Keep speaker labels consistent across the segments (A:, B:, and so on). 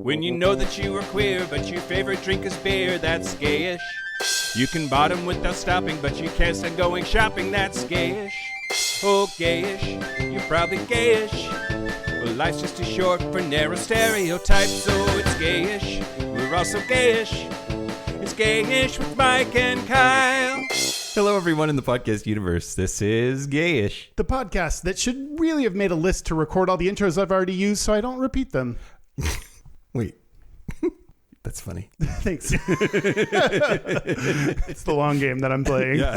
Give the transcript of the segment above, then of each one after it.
A: When you know that you are queer, but your favorite drink is beer, that's gayish. You can bottom without stopping, but you can't stand going shopping, that's gayish. Oh, gayish, you're probably gayish. Well, life's just too short for narrow stereotypes, so it's gayish. We're also gayish. It's Gayish with Mike and Kyle.
B: Hello, everyone in the podcast universe. This is Gayish,
C: the podcast that should really have made a list to record all the intros I've already used so I don't repeat them.
B: Wait. That's funny.
C: Thanks. It's the long game that I'm playing.
B: Yeah.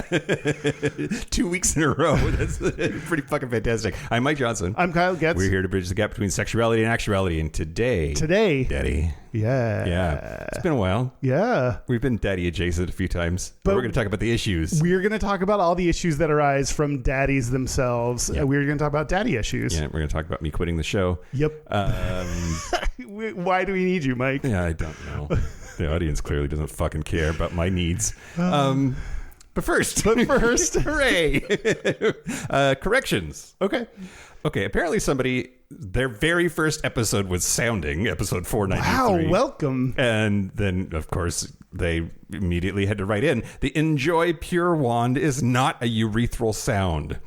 B: 2 weeks in a row. That's pretty fucking fantastic. I'm Mike Johnson.
C: I'm Kyle Getz.
B: We're here to bridge the gap between sexuality and actuality. And today, Daddy.
C: Yeah.
B: It's been a while.
C: Yeah.
B: We've been daddy adjacent a few times, but we're going to talk about the issues.
C: We're going to talk about all the issues that arise from daddies themselves.
B: Yep.
C: We're going to talk about daddy issues.
B: Yeah, we're going to talk about me quitting the show.
C: Yep. Why do we need you, Mike?
B: Yeah, I don't know. The audience clearly doesn't fucking care about my needs. But first, hooray! Corrections.
C: Okay.
B: Apparently their very first episode was sounding, episode 493.
C: Wow, welcome.
B: And then, of course, they immediately had to write in, the Enjoy Pure Wand is not a urethral sound.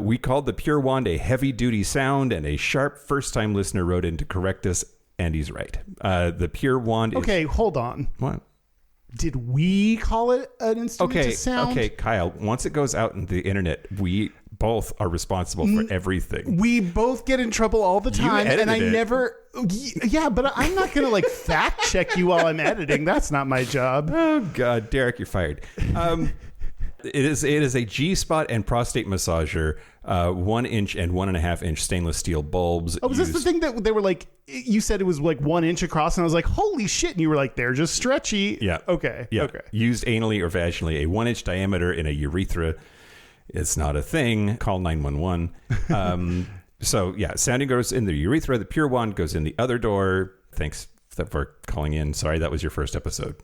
B: We called the Pure Wand a heavy-duty sound, and a sharp first-time listener wrote in to correct us, and he's right. The Pure Wand is...
C: Okay, hold on.
B: What?
C: Did we call it an instrument to sound?
B: Okay, Kyle, once it goes out into the internet, we both are responsible for everything.
C: We both get in trouble all the time, and I never... Yeah, but I'm not going to fact check you while I'm editing. That's not my job.
B: Oh, God, Derek, you're fired. It is a G-spot and prostate massager, 1 inch and 1.5 inch stainless steel bulbs.
C: Oh, was this the thing that they were you said it was 1 inch across, and I was like, holy shit, and you were like, they're just stretchy.
B: Yeah.
C: Okay.
B: Yeah.
C: Okay.
B: Used anally or vaginally, a 1 inch diameter in a urethra. It's not a thing. Call 911. So, yeah, sounding goes in the urethra. The Pure Wand goes in the other door. Thanks for calling in. Sorry, that was your first episode.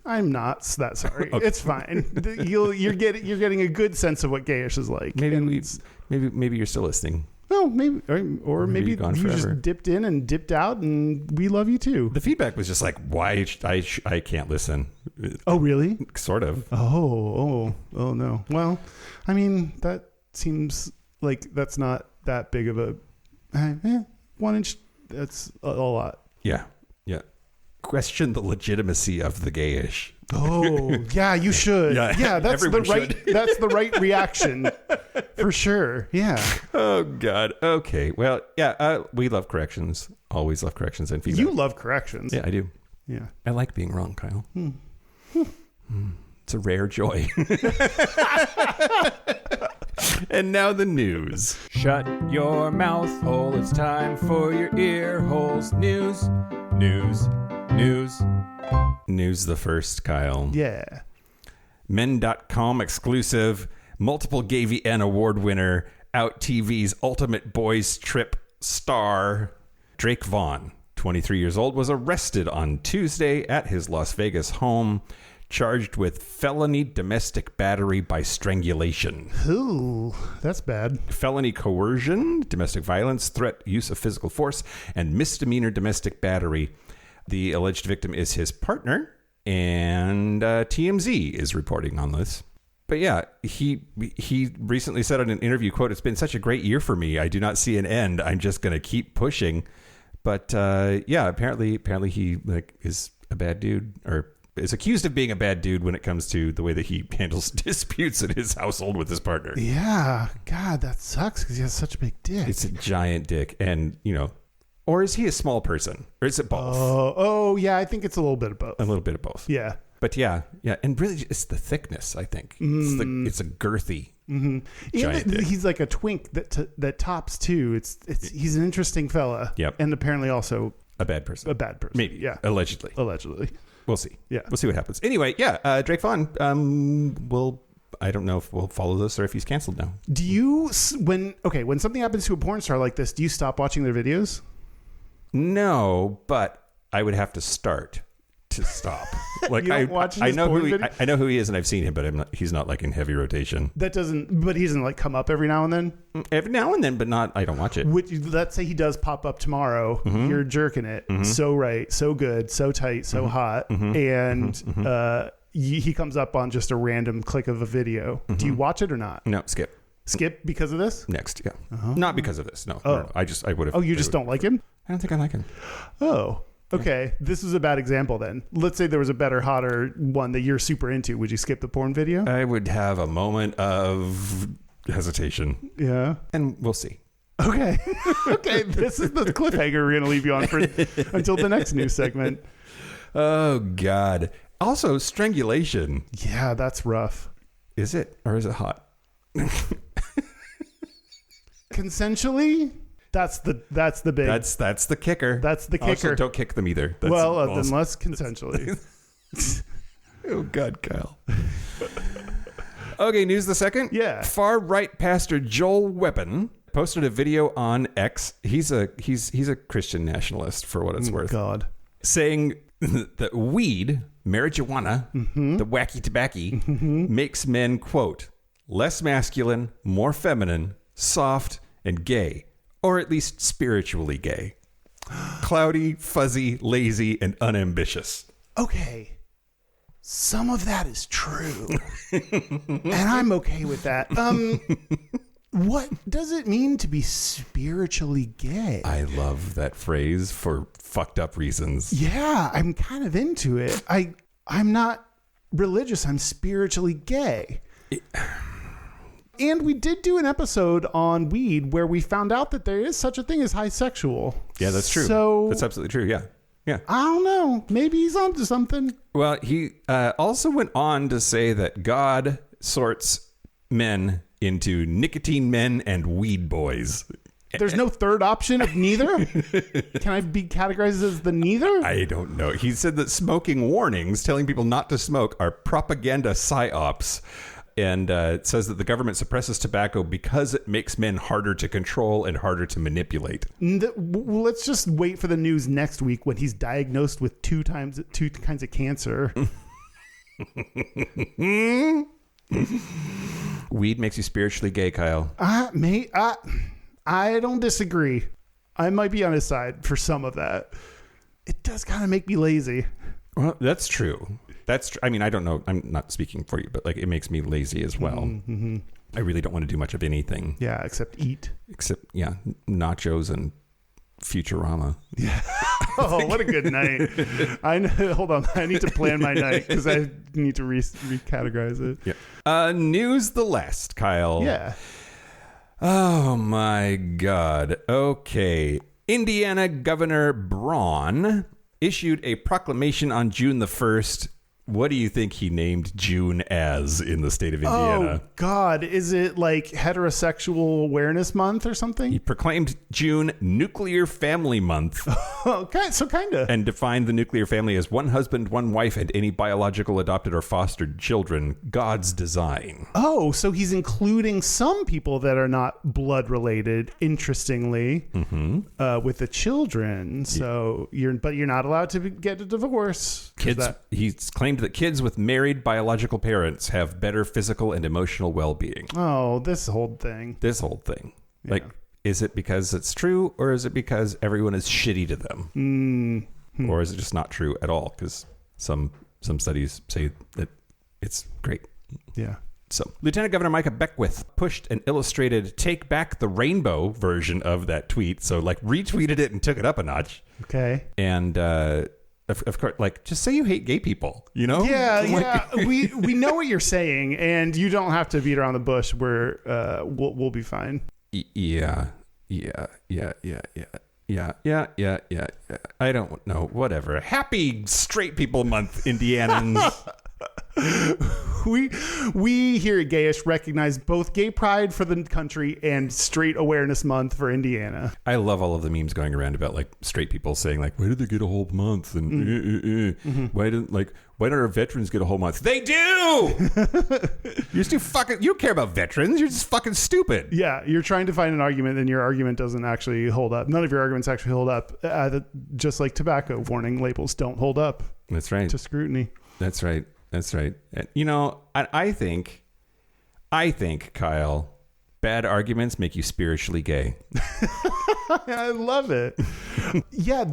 C: I'm not that sorry.
B: Okay.
C: It's fine. You're getting a good sense of what gayish is like.
B: Maybe you're still listening.
C: No, maybe or maybe
B: gone
C: you
B: forever.
C: just dipped in and dipped out, and we love you too.
B: The feedback was just why I can't listen.
C: Oh, really?
B: Sort of.
C: Oh no. Well, I mean, that seems like that's not that big of a 1 inch. That's a lot.
B: Yeah. Question the legitimacy of the gayish.
C: Oh, yeah, you should. Yeah, that's the right. That's the right reaction, for sure. Yeah.
B: Oh God. Okay. Well, yeah. We love corrections. Always love corrections and feedback.
C: You love corrections.
B: Yeah, I do.
C: Yeah.
B: I like being wrong, Kyle. It's a rare joy. And now the news.
A: Shut your mouth hole, it's time for your ear holes. News
B: the first, Kyle.
C: Yeah.
B: Men.com exclusive, multiple GayVN award winner, Out TV's Ultimate Boys Trip star, Drake Vaughn, 23 years old, was arrested on Tuesday at his Las Vegas home, charged with felony domestic battery by strangulation.
C: Ooh, that's bad.
B: Felony coercion, domestic violence, threat, use of physical force, and misdemeanor domestic battery. The alleged victim is his partner, and TMZ is reporting on this. But yeah, he recently said in an interview, quote, "It's been such a great year for me. I do not see an end. I'm just going to keep pushing." But yeah, apparently he is a bad dude, or is accused of being a bad dude when it comes to the way that he handles disputes in his household with his partner.
C: Yeah. God, that sucks because he has such a big dick.
B: It's a giant dick. And, or is he a small person? Or is it both?
C: Oh, yeah. I think it's a little bit of both.
B: A little bit of both.
C: Yeah.
B: But yeah. And really, it's the thickness, I think. It's a girthy giant dick.
C: He's like a twink that tops, too. He's an interesting fella.
B: Yep.
C: And apparently also...
B: A bad person.
C: Maybe. Yeah.
B: Allegedly. We'll see.
C: Yeah.
B: We'll see what happens. Anyway, yeah. Drake Vaughn, I don't know if we'll follow this or if he's canceled now.
C: Do you... When something happens to a porn star like this, do you stop watching their videos?
B: No, but I would have to start Just stop. Like
C: You don't watch
B: I
C: his
B: know
C: porn
B: who he,
C: video?
B: I know who he is, and I've seen him, but he's not like in heavy rotation.
C: But he doesn't like come up every now and then.
B: Every now and then, but not. I don't watch it.
C: Let's say he does pop up tomorrow.
B: Mm-hmm.
C: You're jerking it so right, so good, so tight, so hot, and he comes up on just a random click of a video. Do you watch it or not?
B: No, skip.
C: Skip because of this?
B: Next, yeah. Not because of this. No.
C: Oh.
B: No. I would have.
C: Oh, you just don't like him?
B: I don't think I like him.
C: Oh, okay. This is a bad example then. Let's say there was a better, hotter one that you're super into. Would you skip the porn video?
B: I would have a moment of hesitation,
C: Yeah.
B: and we'll see.
C: Okay. Okay. This is the cliffhanger we're going to leave you on for until the next news segment.
B: Oh God. Also, strangulation.
C: Yeah, that's rough.
B: Is it or is it hot?
C: Consensually, that's the big.
B: That's the kicker.
C: That's the kicker.
B: Also, don't kick them either. That's
C: Well,
B: also-
C: unless consensually.
B: Oh God, Kyle. Okay, news the second.
C: Yeah.
B: Far right pastor Joel Weapon posted a video on X. He's a Christian nationalist for what it's worth.
C: God.
B: Saying that weed, marijuana, the wacky tobacco, makes men, quote, less masculine, more feminine, soft, and gay, or at least spiritually gay. Cloudy, fuzzy, lazy, and unambitious.
C: Okay. Some of that is true. And I'm okay with that. What does it mean to be spiritually gay?
B: I love that phrase for fucked up reasons.
C: Yeah, I'm kind of into it. I'm not religious. I'm spiritually gay. And we did do an episode on weed where we found out that there is such a thing as bisexual.
B: Yeah, that's true.
C: So
B: That's absolutely true. Yeah. Yeah.
C: I don't know. Maybe he's onto something.
B: Well, he also went on to say that God sorts men into nicotine men and weed boys.
C: There's no third option of neither? Can I be categorized as the neither?
B: I don't know. He said that smoking warnings, telling people not to smoke, are propaganda psyops. And it says that the government suppresses tobacco because it makes men harder to control and harder to manipulate.
C: Let's just wait for the news next week when he's diagnosed with two kinds of cancer.
B: Weed makes you spiritually gay, Kyle.
C: I don't disagree. I might be on his side for some of that. It does kind of make me lazy.
B: Well, that's true. I mean, I don't know. I'm not speaking for you, but like it makes me lazy as well.
C: Mm-hmm.
B: I really don't want to do much of anything.
C: Yeah, except eat.
B: Except, yeah, nachos and Futurama.
C: Yeah. Oh, what a good night. Hold on. I need to plan my night because I need to recategorize it.
B: Yeah. News the last, Kyle.
C: Yeah.
B: Oh, my God. Okay. Indiana Governor Braun issued a proclamation on June the 1st. What do you think he named June as in the state of Indiana?
C: Oh, God. Is it like Heterosexual Awareness Month or something?
B: He proclaimed June Nuclear Family Month.
C: Okay, so kind of.
B: And defined the nuclear family as one husband, one wife, and any biological, adopted, or fostered children. God's design.
C: Oh, so he's including some people that are not blood related, interestingly, with the children. So you're not allowed to get a divorce.
B: He's claimed that kids with married biological parents have better physical and emotional well-being.
C: Oh, this whole thing.
B: Yeah. Like, is it because it's true, or is it because everyone is shitty to them? Or is it just not true at all? Because some studies say that it's great.
C: Yeah.
B: So, Lieutenant Governor Micah Beckwith pushed an illustrated "Take Back the Rainbow" version of that tweet. So, like, retweeted it and took it up a notch.
C: Okay.
B: And of course, like, just say you hate gay people, you know?
C: Yeah. We know what you're saying, and you don't have to beat around the bush. We'll be fine.
B: Yeah. I don't know. Whatever. Happy Straight People Month, Indianans.
C: we here at Gayish recognize both Gay Pride for the country and Straight Awareness Month for Indiana.
B: I love all of the memes going around about like straight people saying like, why did they get a whole month? And why don't our veterans get a whole month? They do. You're just fucking. You don't care about veterans. You're just fucking stupid.
C: Yeah, you're trying to find an argument, and your argument doesn't actually hold up. None of your arguments actually hold up. Just like tobacco warning labels don't hold up.
B: That's right.
C: To scrutiny.
B: That's right. That's right. And, I think, Kyle, bad arguments make you spiritually gay.
C: I love it. Yeah,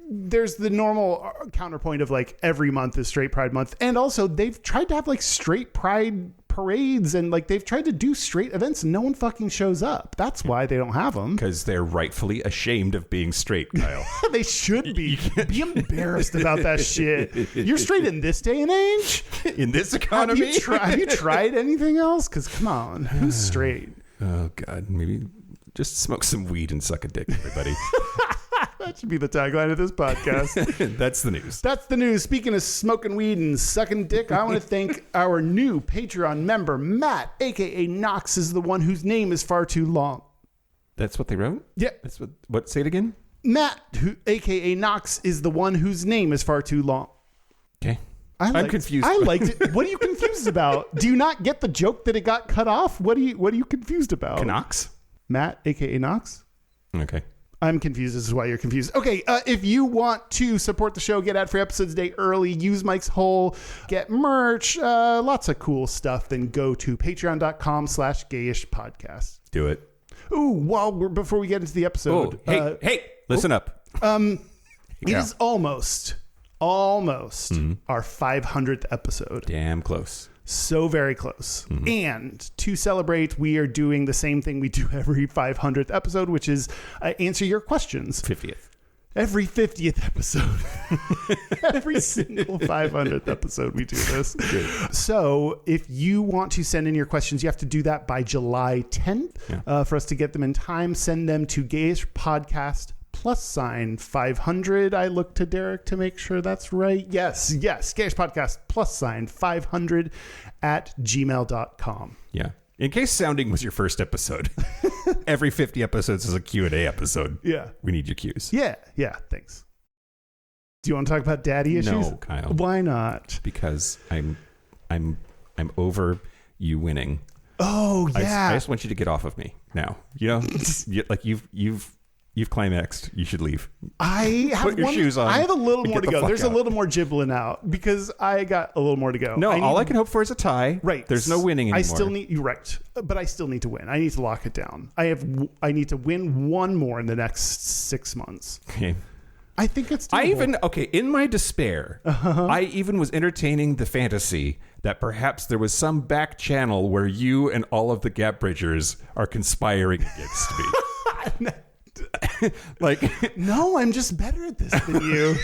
C: there's the normal counterpoint of like every month is Straight Pride Month, and also they've tried to have like straight pride parades and like they've tried to do straight events and no one fucking shows up. That's why they don't have them.
B: Because they're rightfully ashamed of being straight, Kyle.
C: They should be. Be embarrassed about that shit. You're straight in this day and age?
B: In this economy?
C: Have you tried anything else? Because come on, who's straight?
B: Oh, God. Maybe just smoke some weed and suck a dick, everybody.
C: That should be the tagline of this podcast.
B: That's the news.
C: That's the news. Speaking of smoking weed and sucking dick, I want to thank our new Patreon member, Matt, a.k.a. Knox, is the one whose name is far too long.
B: That's what they wrote?
C: Yeah.
B: That's what? Say it again?
C: Matt, a.k.a. Knox, is the one whose name is far too long.
B: Okay. I'm confused.
C: I liked it. What are you confused about? Do you not get the joke that it got cut off? What are you confused about?
B: Knox?
C: Matt, a.k.a. Knox?
B: Okay.
C: I'm confused. This is why you're confused. Okay, if you want to support the show, get ad-free episodes a day early, use Mike's Hole, get merch, lots of cool stuff, then go to patreon.com/Gayish podcast.
B: Do it.
C: Ooh, before we get into the episode.
B: Hey, listen up.
C: It is almost our 500th episode.
B: Damn close.
C: So very close. And to celebrate, we are doing the same thing we do every 500th episode, which is answer your questions.
B: 50th.
C: Every 50th episode. Every single 500th episode we do this.
B: Good.
C: So if you want to send in your questions, you have to do that by July 10th for us to get them in time. Send them to Gayish Podcast +500. I look to Derek to make sure that's right. Yes. Gayish Podcast +500 at gmail.com.
B: Yeah. In case sounding was your first episode, every 50 episodes is a Q&A episode.
C: Yeah.
B: We need your cues.
C: Yeah. Thanks. Do you want to talk about daddy issues?
B: No, Kyle.
C: Why not?
B: Because I'm over you winning.
C: Oh yeah.
B: I just want you to get off of me now. Like you've climaxed. You should leave.
C: I have
B: Put your shoes on.
C: I have a little more to go. There's
B: out.
C: a little more gibbling out because I got a little more to go.
B: No, all I can hope for is a tie.
C: Right.
B: There's no winning anymore.
C: You're right. But I still need to win. I need to lock it down. I need to win one more in the next 6 months.
B: Okay.
C: I think it's doable.
B: In my despair, I even was entertaining the fantasy that perhaps there was some back channel where you and all of the Gap Bridgers are conspiring against me.
C: No, I'm just better at this than you.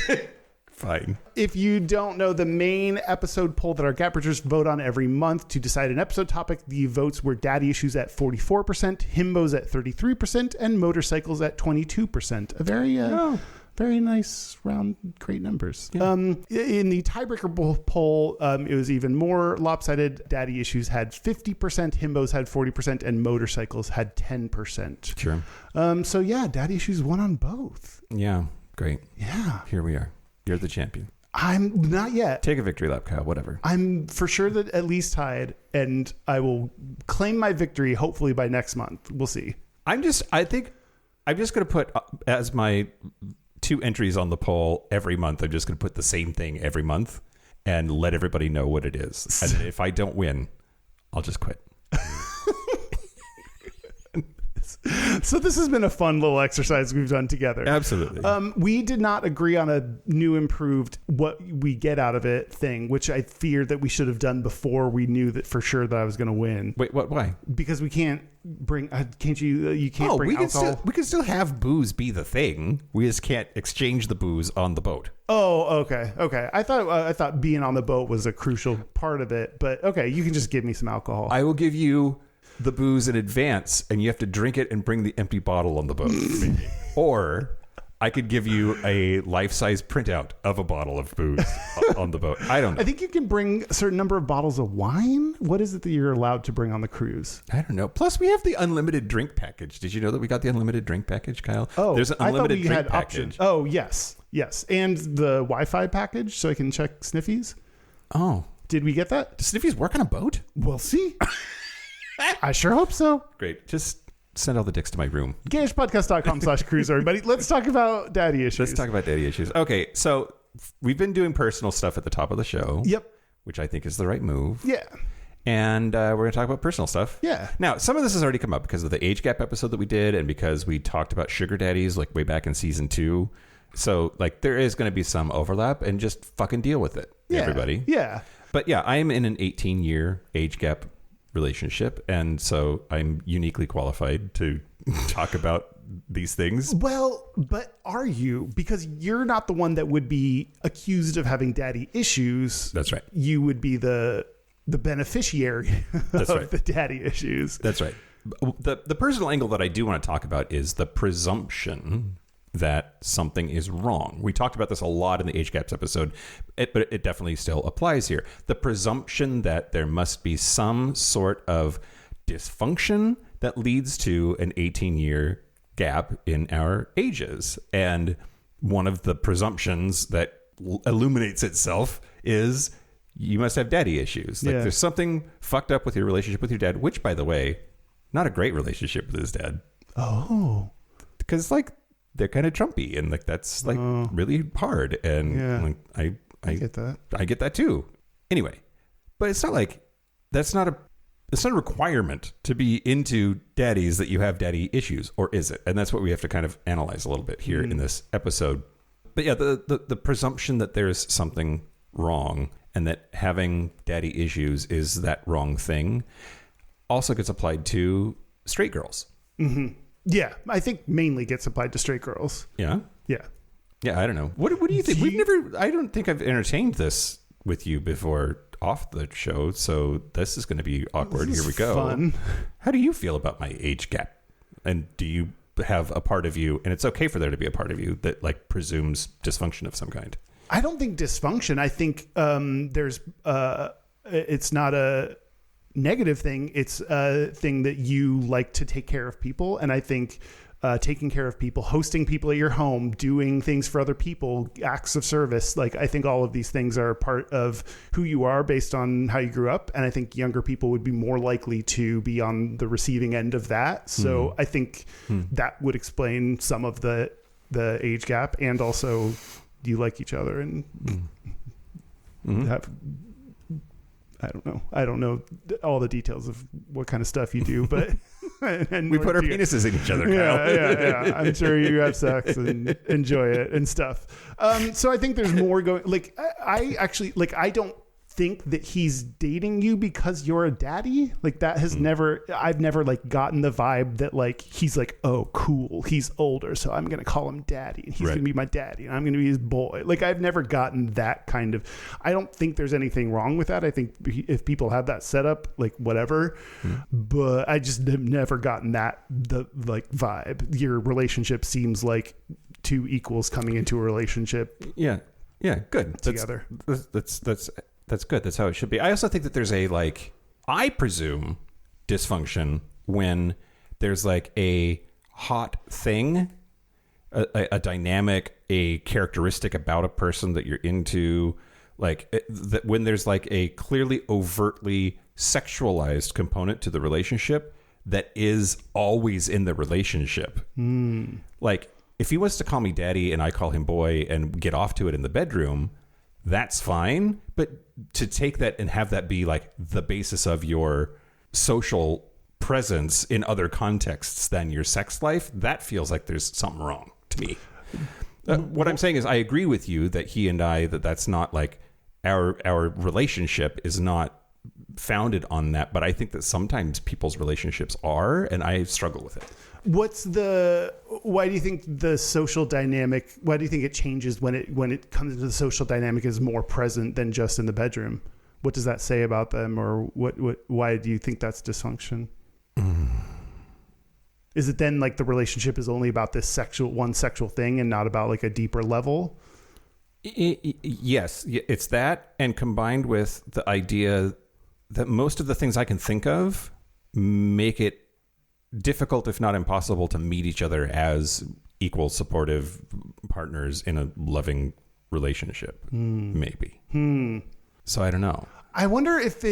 B: Fine.
C: If you don't know, the main episode poll that our Gap Bridgers vote on every month to decide an episode topic, the votes were daddy issues at 44%, himbos at 33%, and motorcycles at 22%. A very nice round, great numbers.
B: Yeah.
C: In the tiebreaker poll, it was even more lopsided. Daddy issues had 50%, himbos had 40%, and motorcycles had 10%.
B: Sure.
C: So yeah, daddy issues won on both.
B: Yeah, great.
C: Yeah.
B: Here we are. You're the champion.
C: I'm not yet.
B: Take a victory lap, Kyle. Whatever.
C: I'm for sure that at least tied, and I will claim my victory hopefully by next month. We'll see.
B: I think I'm just going to put as my 2 entries on the poll every month. I'm just going to put the same thing every month and let everybody know what it is. And if I don't win, I'll just quit.
C: So this has been a fun little exercise we've done together.
B: Absolutely.
C: We did not agree on a new improved what we get out of it thing, which I feared that we should have done before we knew that for sure that I was going to win.
B: Wait, what? Why?
C: Because we can't bring. You can't bring alcohol.
B: We can still have booze be the thing. We just can't exchange the booze on the boat.
C: Oh, okay. I thought being on the boat was a crucial part of it, but okay, you can just give me some alcohol.
B: I will give you the booze in advance, and you have to drink it and bring the empty bottle on the boat. Or I could give you a life-size printout of a bottle of booze on the boat. I don't know.
C: I think you can bring a certain number of bottles of wine. What is it that you're allowed to bring on the cruise?
B: I don't know. Plus, we have the unlimited drink package. Did you know that we got the unlimited drink package, Kyle?
C: Oh,
B: there's an unlimited drink package.
C: Options. Oh, yes. Yes. And the Wi-Fi package so I can check Sniffies.
B: Oh.
C: Did we get that?
B: Does Sniffies work on a boat?
C: We'll see. I sure hope so.
B: Great. Just send all the dicks to my room.
C: Gayishpodcast.com/cruise, everybody. Let's talk about daddy issues.
B: Let's talk about daddy issues. Okay, so we've been doing personal stuff at the top of the show.
C: Yep.
B: Which I think is the right move.
C: Yeah.
B: And we're going to talk about personal stuff.
C: Yeah.
B: Now, some of this has already come up because of the age gap episode that we did and because we talked about sugar daddies like way back in season 2. So like there is going to be some overlap and just fucking deal with it, everybody.
C: Yeah.
B: But yeah, I am in an 18-year age gap relationship, and so I'm uniquely qualified to talk about these things.
C: Well, but are you? Because you're not the one that would be accused of having daddy issues.
B: That's right.
C: You would be the beneficiary of the daddy issues.
B: That's right. The personal angle that I do want to talk about is the presumption that something is wrong. We talked about this a lot in the age gaps episode, but it definitely still applies here. The presumption that there must be some sort of dysfunction that leads to an 18-year gap in our ages. And one of the presumptions that illuminates itself is you must have daddy issues. Like there's something fucked up with your relationship with your dad, which, by the way, not a great relationship with his dad.
C: Oh.
B: Because, like, they're kind of Trumpy, and like that's like really hard, and like, I
C: get that.
B: I get that too. Anyway, but it's not like it's not a requirement to be into daddies that you have daddy issues, or is it? And that's what we have to kind of analyze a little bit here in this episode. But yeah, the presumption that there's something wrong and that having daddy issues is that wrong thing also gets applied to straight girls.
C: Mm-hmm. Yeah, I think mainly gets applied to straight girls.
B: Yeah?
C: Yeah.
B: Yeah, I don't know. What do you think? I don't think I've entertained this with you before off the show, so this is going to be awkward. Here we go.
C: Fun.
B: How do you feel about my age gap? And do you have a part of you, and it's okay for there to be a part of you that like presumes dysfunction of some kind?
C: I don't think dysfunction. I think there's it's not a negative thing. It's a thing that you like to take care of people. And I think taking care of people, hosting people at your home, doing things for other people, acts of service, like I think all of these things are part of who you are based on how you grew up. And I think younger people would be more likely to be on the receiving end of that. So I think that would explain some of the age gap. And also, do you like each other and have... I don't know all the details of what kind of stuff you do, but
B: we put our penises in each other, Kyle.
C: Yeah. I'm sure you have sex and enjoy it and stuff. So I think there's more going. Like I actually like. I don't think that he's dating you because you're a daddy. Like that has never. I've never like gotten the vibe that like he's like, oh cool, he's older, so I'm gonna call him daddy, and he's gonna be my daddy, and I'm gonna be his boy. Like I've never gotten that kind of. I don't think there's anything wrong with that. I think if people have that set up, like whatever, but I just have never gotten the like vibe. Your relationship seems like two equals coming into a relationship.
B: Yeah, good.
C: Together.
B: That's good. That's how it should be. I also think that there's a like, I presume, dysfunction when there's like a hot thing, a dynamic, a characteristic about a person that you're into, like that when there's like a clearly overtly sexualized component to the relationship that is always in the relationship. Like if he wants to call me daddy and I call him boy and get off to it in the bedroom, that's fine. But to take that and have that be like the basis of your social presence in other contexts than your sex life, that feels like there's something wrong to me. What I'm saying is I agree with you that he and I, that's not like our relationship is not founded on that. But I think that sometimes people's relationships are, and I struggle with it. Why do you think the social dynamic, why do you think it changes when it comes to the social dynamic is more present than just in the bedroom? What does that say about them, or why do you think that's dysfunction? I don't know. I think that there's a
C: Is it then like the relationship is only about this one sexual thing and not about like a deeper level?
B: Yes, it's that, and combined with the idea that most of the things I can think of make it difficult, if not impossible, to meet each other as equal, supportive partners in a loving relationship. Maybe. So I don't know.
C: I wonder if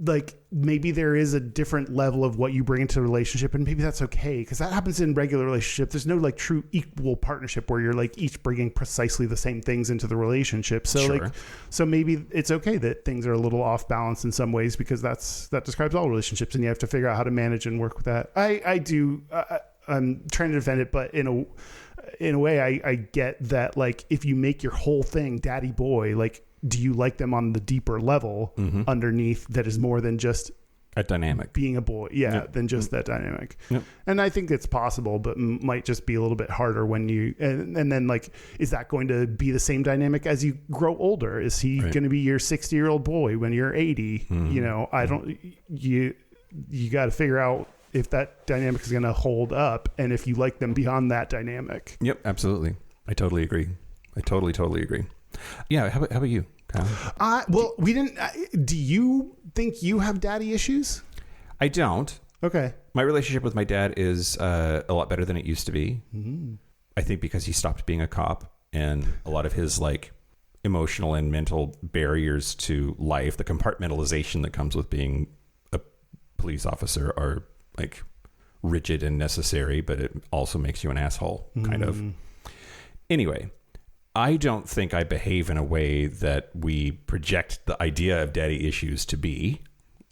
C: like maybe there is a different level of what you bring into a relationship, and maybe that's okay, because that happens in regular relationships. There's no like true equal partnership where you're like each bringing precisely the same things into the relationship. So
B: Sure.
C: so maybe it's okay that things are a little off balance in some ways, because that describes all relationships, and you have to figure out how to manage and work with that. I'm trying to defend it, but in a way, I get that, like, if you make your whole thing daddy boy, like, do you like them on the deeper level underneath that is more than just
B: A dynamic.
C: being a boy? Than just that dynamic.
B: Yep.
C: And I think it's possible, but might just be a little bit harder when you, and then like, is that going to be the same dynamic as you grow older? Is he going to be your 60-year-old boy when you're 80? You know, you got to figure out if that dynamic is going to hold up, and if you like them beyond that dynamic.
B: Yep, absolutely. I totally agree. I totally agree. Yeah, how about you, Kyle?
C: Well, we didn't. Do you think you have daddy issues?
B: I don't.
C: Okay.
B: My relationship with my dad is a lot better than it used to be. I think because he stopped being a cop, and a lot of his like emotional and mental barriers to life, the compartmentalization that comes with being a police officer, are like rigid and necessary, but it also makes you an asshole, kind of. Anyway, I don't think I behave in a way that we project the idea of daddy issues to be.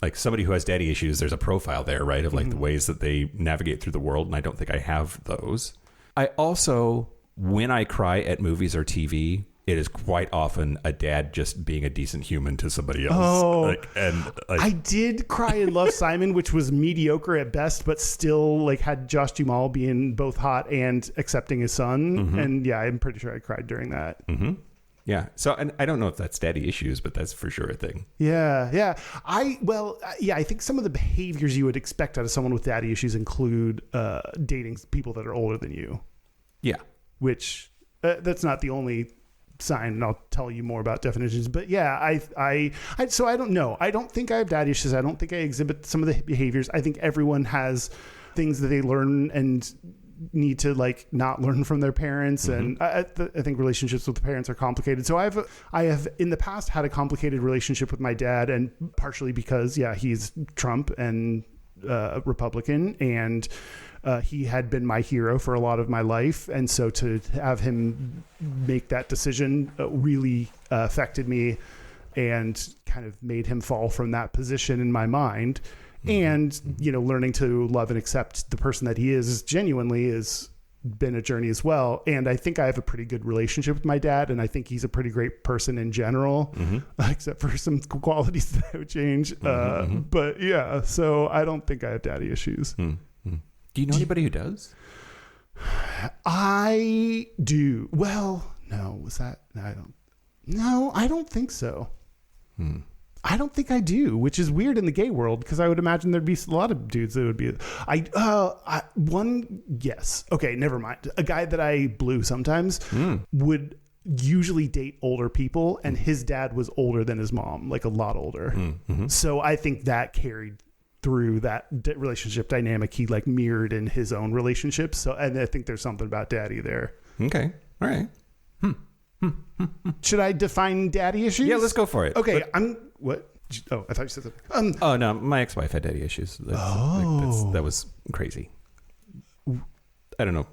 B: Like, somebody who has daddy issues, there's a profile there, right, of like the ways that they navigate through the world, and I don't think I have those. I also, when I cry at movies or TV, it is quite often a dad just being a decent human to somebody else. I
C: did cry in Love, Simon, which was mediocre at best, but still like had Josh Duhamel being both hot and accepting his son. And yeah, I'm pretty sure I cried during that.
B: Yeah. So, and I don't know if that's daddy issues, but that's for sure a thing.
C: Yeah. I think some of the behaviors you would expect out of someone with daddy issues include dating people that are older than you.
B: Yeah.
C: Which that's not the only sign, and I'll tell you more about definitions. But yeah, so I don't know. I don't think I have daddy issues. I don't think I exhibit some of the behaviors. I think everyone has things that they learn and need to like not learn from their parents. And I think relationships with parents are complicated. So I have in the past had a complicated relationship with my dad, and partially because he's Trump and Republican, and he had been my hero for a lot of my life. And so to have him make that decision really affected me and kind of made him fall from that position in my mind. And, learning to love and accept the person that he is genuinely has been a journey as well. And I think I have a pretty good relationship with my dad, and I think he's a pretty great person in general, except for some qualities that I would change. But yeah, so I don't think I have daddy issues.
B: Do you know anybody who does?
C: I do. Well, no, I don't think so. I don't think I do, which is weird in the gay world, because I would imagine there'd be a lot of dudes that would be. Yes. Okay, never mind. A guy that I blew sometimes would usually date older people, and his dad was older than his mom, like a lot older. So I think that carried through that relationship dynamic. He like mirrored in his own relationships. So, and I think there's something about daddy there.
B: Okay. All right.
C: Should I define daddy issues?
B: Yeah, let's go for it.
C: Okay. What? Oh, I thought you said something.
B: Oh no, my ex-wife had daddy issues. That was crazy. I don't know.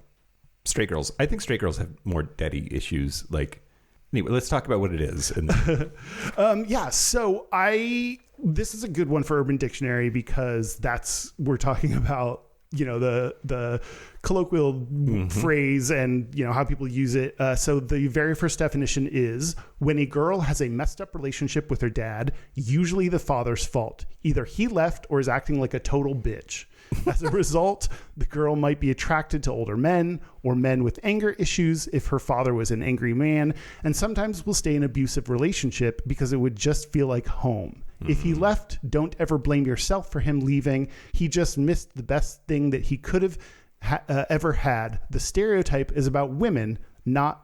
B: Straight girls. I think straight girls have more daddy issues. Like, anyway, let's talk about what it is.
C: So this is a good one for Urban Dictionary, because we're talking about, the colloquial phrase and, how people use it. So the very first definition is when a girl has a messed up relationship with her dad, usually the father's fault. Either he left or is acting like a total bitch. As a result, the girl might be attracted to older men or men with anger issues if her father was an angry man, and sometimes will stay in an abusive relationship because it would just feel like home. If he left, don't ever blame yourself for him leaving. He just missed the best thing that he could have ever had. The stereotype is about women, not...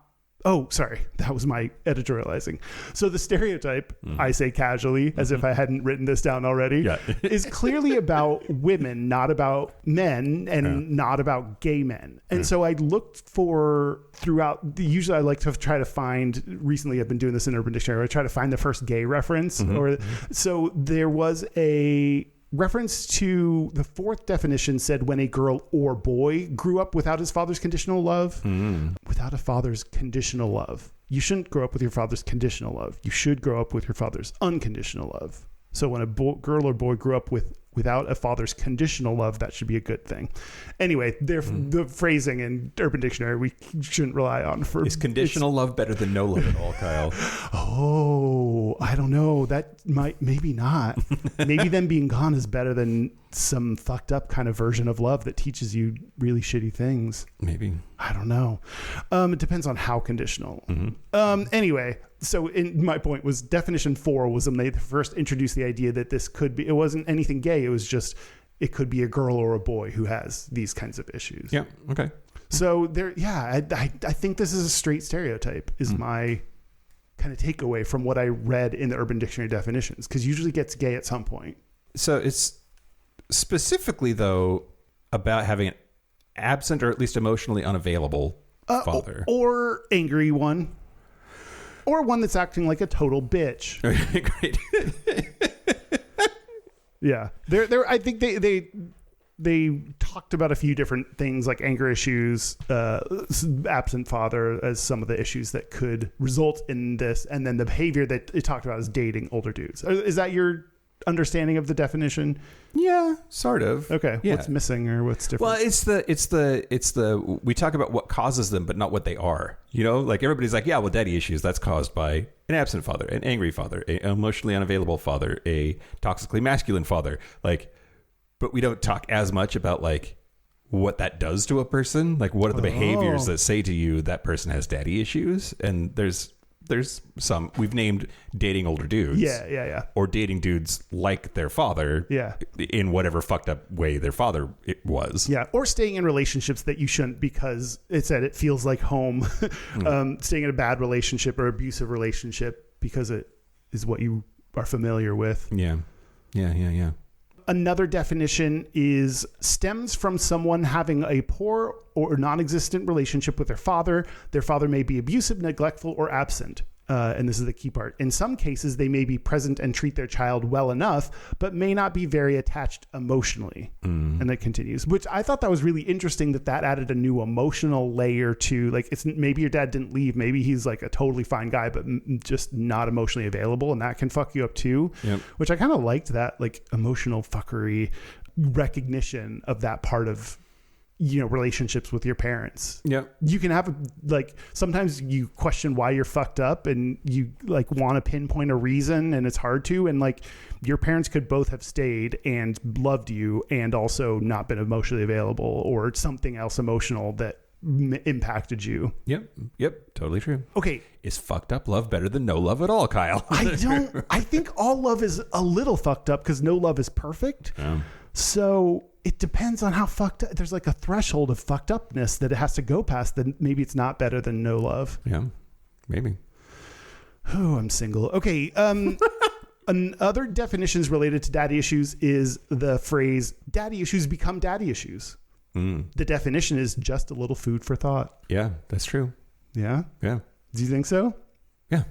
C: Oh, sorry. That was my editorializing. So the stereotype, I say casually, as if I hadn't written this down already, is clearly about women, not about men, and not about gay men. And so I looked for throughout, usually I like to try to find, recently I've been doing this in Urban Dictionary, I try to find the first gay reference. So there was a reference to the fourth definition said when a girl or boy grew up without his father's conditional love. Without a father's conditional love. You shouldn't grow up with your father's conditional love. You should grow up with your father's unconditional love. So when a girl or boy grew up without a father's conditional love, that should be a good thing. Anyway, the phrasing in Urban Dictionary we shouldn't rely on. Is
B: conditional love better than no love at all, Kyle?
C: Oh, I don't know. That maybe not. Maybe them being gone is better than some fucked up kind of version of love that teaches you really shitty things. Maybe. I don't know. It depends on how conditional. Anyway, so my point was definition 4 was when they first introduced the idea that this could be, it wasn't anything gay. It was just, it could be a girl or a boy who has these kinds of issues.
B: Yeah. Okay.
C: So there, I think this is a straight stereotype is my kind of takeaway from what I read in the Urban Dictionary definitions, because usually gets gay at some point.
B: So it's specifically though about having an absent or at least emotionally unavailable father
C: or angry one. Or one that's acting like a total bitch.
B: Great.
C: Yeah. I think they talked about a few different things like anger issues, absent father as some of the issues that could result in this. And then the behavior that it talked about is dating older dudes. Is that your understanding of the definition?
B: Yeah, sort of.
C: Okay. Yeah. What's missing or what's different?
B: Well, it's the we talk about what causes them, but not what they are. You know, like everybody's like, yeah, well, daddy issues, that's caused by an absent father, an angry father, an emotionally unavailable father, a toxically masculine father. Like, but we don't talk as much about like what that does to a person. Like, what are the behaviors that say to you that person has daddy issues? And there's some we've named dating older dudes.
C: Yeah.
B: Or dating dudes like their father. Yeah. In whatever fucked up way their father it was.
C: Yeah. Or staying in relationships that you shouldn't because it said it feels like home. Staying in a bad relationship or abusive relationship because it is what you are familiar with.
B: Yeah.
C: Another definition is stems from someone having a poor or non-existent relationship with their father. Their father may be abusive, neglectful, or absent. And this is the key part. In some cases, they may be present and treat their child well enough, but may not be very attached emotionally. And it continues, which I thought that was really interesting that added a new emotional layer to, like, it's maybe your dad didn't leave. Maybe he's like a totally fine guy, but just not emotionally available. And that can fuck you up too, which I kind of liked that, like, emotional fuckery recognition of that part of, you know, relationships with your parents. Yeah. You can have like, sometimes you question why you're fucked up and you like want to pinpoint a reason and it's hard to, and like your parents could both have stayed and loved you and also not been emotionally available or something else emotional that impacted you.
B: Yep. Totally true.
C: Okay.
B: Is fucked up love better than no love at all, Kyle?
C: I think all love is a little fucked up because no love is perfect. So it depends on how fucked up. There's like a threshold of fucked upness that it has to go past. Then maybe it's not better than no love.
B: Yeah, maybe.
C: Oh, I'm single. Okay. Other definitions related to daddy issues is the phrase "daddy issues become daddy issues." The definition is just a little food for thought.
B: Yeah, that's true.
C: Yeah.
B: Yeah.
C: Do you think so?
B: Yeah.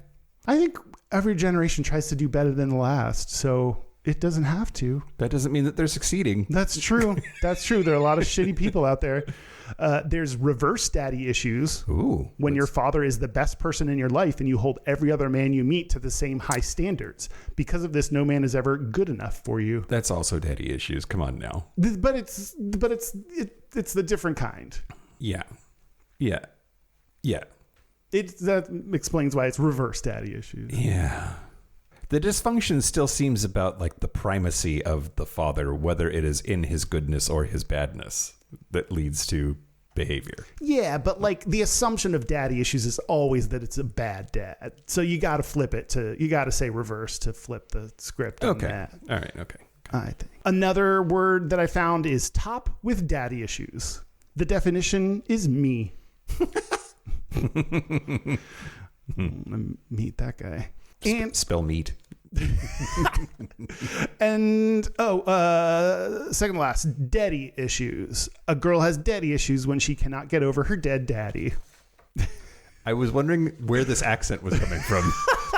C: I think every generation tries to do better than the last. So it doesn't have to.
B: That doesn't mean that they're succeeding.
C: That's true. That's true. There are a lot of shitty people out there. There's reverse daddy issues.
B: Ooh,
C: when your father is the best person in your life and you hold every other man you meet to the same high standards. Because of this, no man is ever good enough for you.
B: That's also daddy issues. Come on now.
C: But it's the different kind.
B: Yeah.
C: That explains why it's reverse daddy issues.
B: Yeah. The dysfunction still seems about like the primacy of the father, whether it is in his goodness or his badness, that leads to behavior.
C: Yeah, but like the assumption of daddy issues is always that it's a bad dad. So you got to flip it you got to say reverse to flip the script on that.
B: All right. Okay.
C: I think. Another word that I found is top with daddy issues. The definition is me. Meet that guy. And
B: spell meat.
C: And second to last, daddy issues. A girl has daddy issues when she cannot get over her dead daddy.
B: I was wondering where this accent was coming from.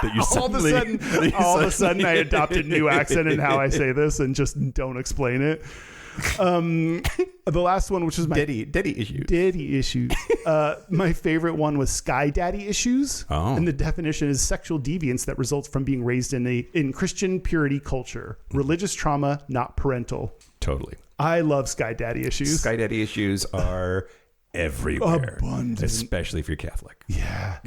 B: That you
C: all of a sudden I adopted new accent in how I say this and just don't explain it. The last one, which is my
B: daddy issues.
C: Daddy issues. My favorite one was sky daddy issues.
B: Oh.
C: And the definition is sexual deviance that results from being raised in Christian purity culture, religious trauma, not parental.
B: Totally.
C: I love sky daddy issues.
B: Sky daddy issues are everywhere,
C: abundant,
B: especially if you're Catholic.
C: Yeah.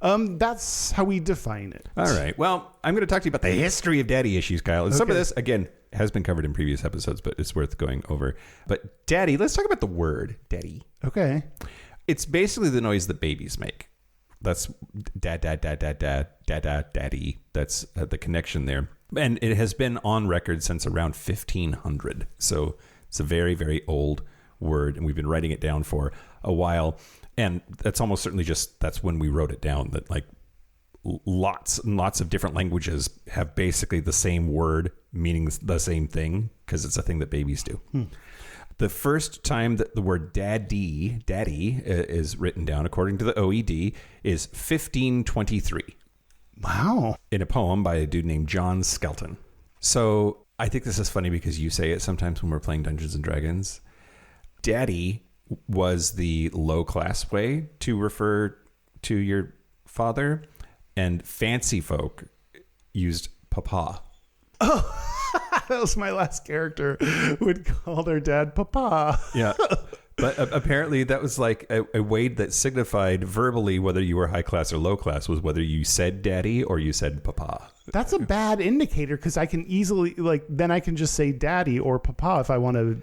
C: That's how we define it.
B: All right. Well, I'm going to talk to you about the history of daddy issues, Kyle. And some of this, again, has been covered in previous episodes, but it's worth going over. But daddy, let's talk about the word daddy.
C: Okay.
B: It's basically the noise that babies make. That's dad, dad, dad, dad, dad, dad, dad, daddy. That's the connection there. And it has been on record since around 1500. So it's a very, very old word, and we've been writing it down for a while. And that's almost certainly that's when we wrote it down, that like lots and lots of different languages have basically the same word meaning the same thing, because it's a thing that babies do. The first time that the word daddy is written down, according to the OED, is 1523.
C: Wow.
B: In a poem by a dude named John Skelton. So I think this is funny because you say it sometimes when we're playing Dungeons and Dragons. Daddy was the low class way to refer to your father, and fancy folk used papa.
C: Oh, that was my last character, would call their dad papa.
B: Yeah. But apparently that was like a way that signified verbally whether you were high class or low class, was whether you said daddy or you said papa.
C: That's a bad indicator, because I can easily, then I can just say daddy or papa if I want to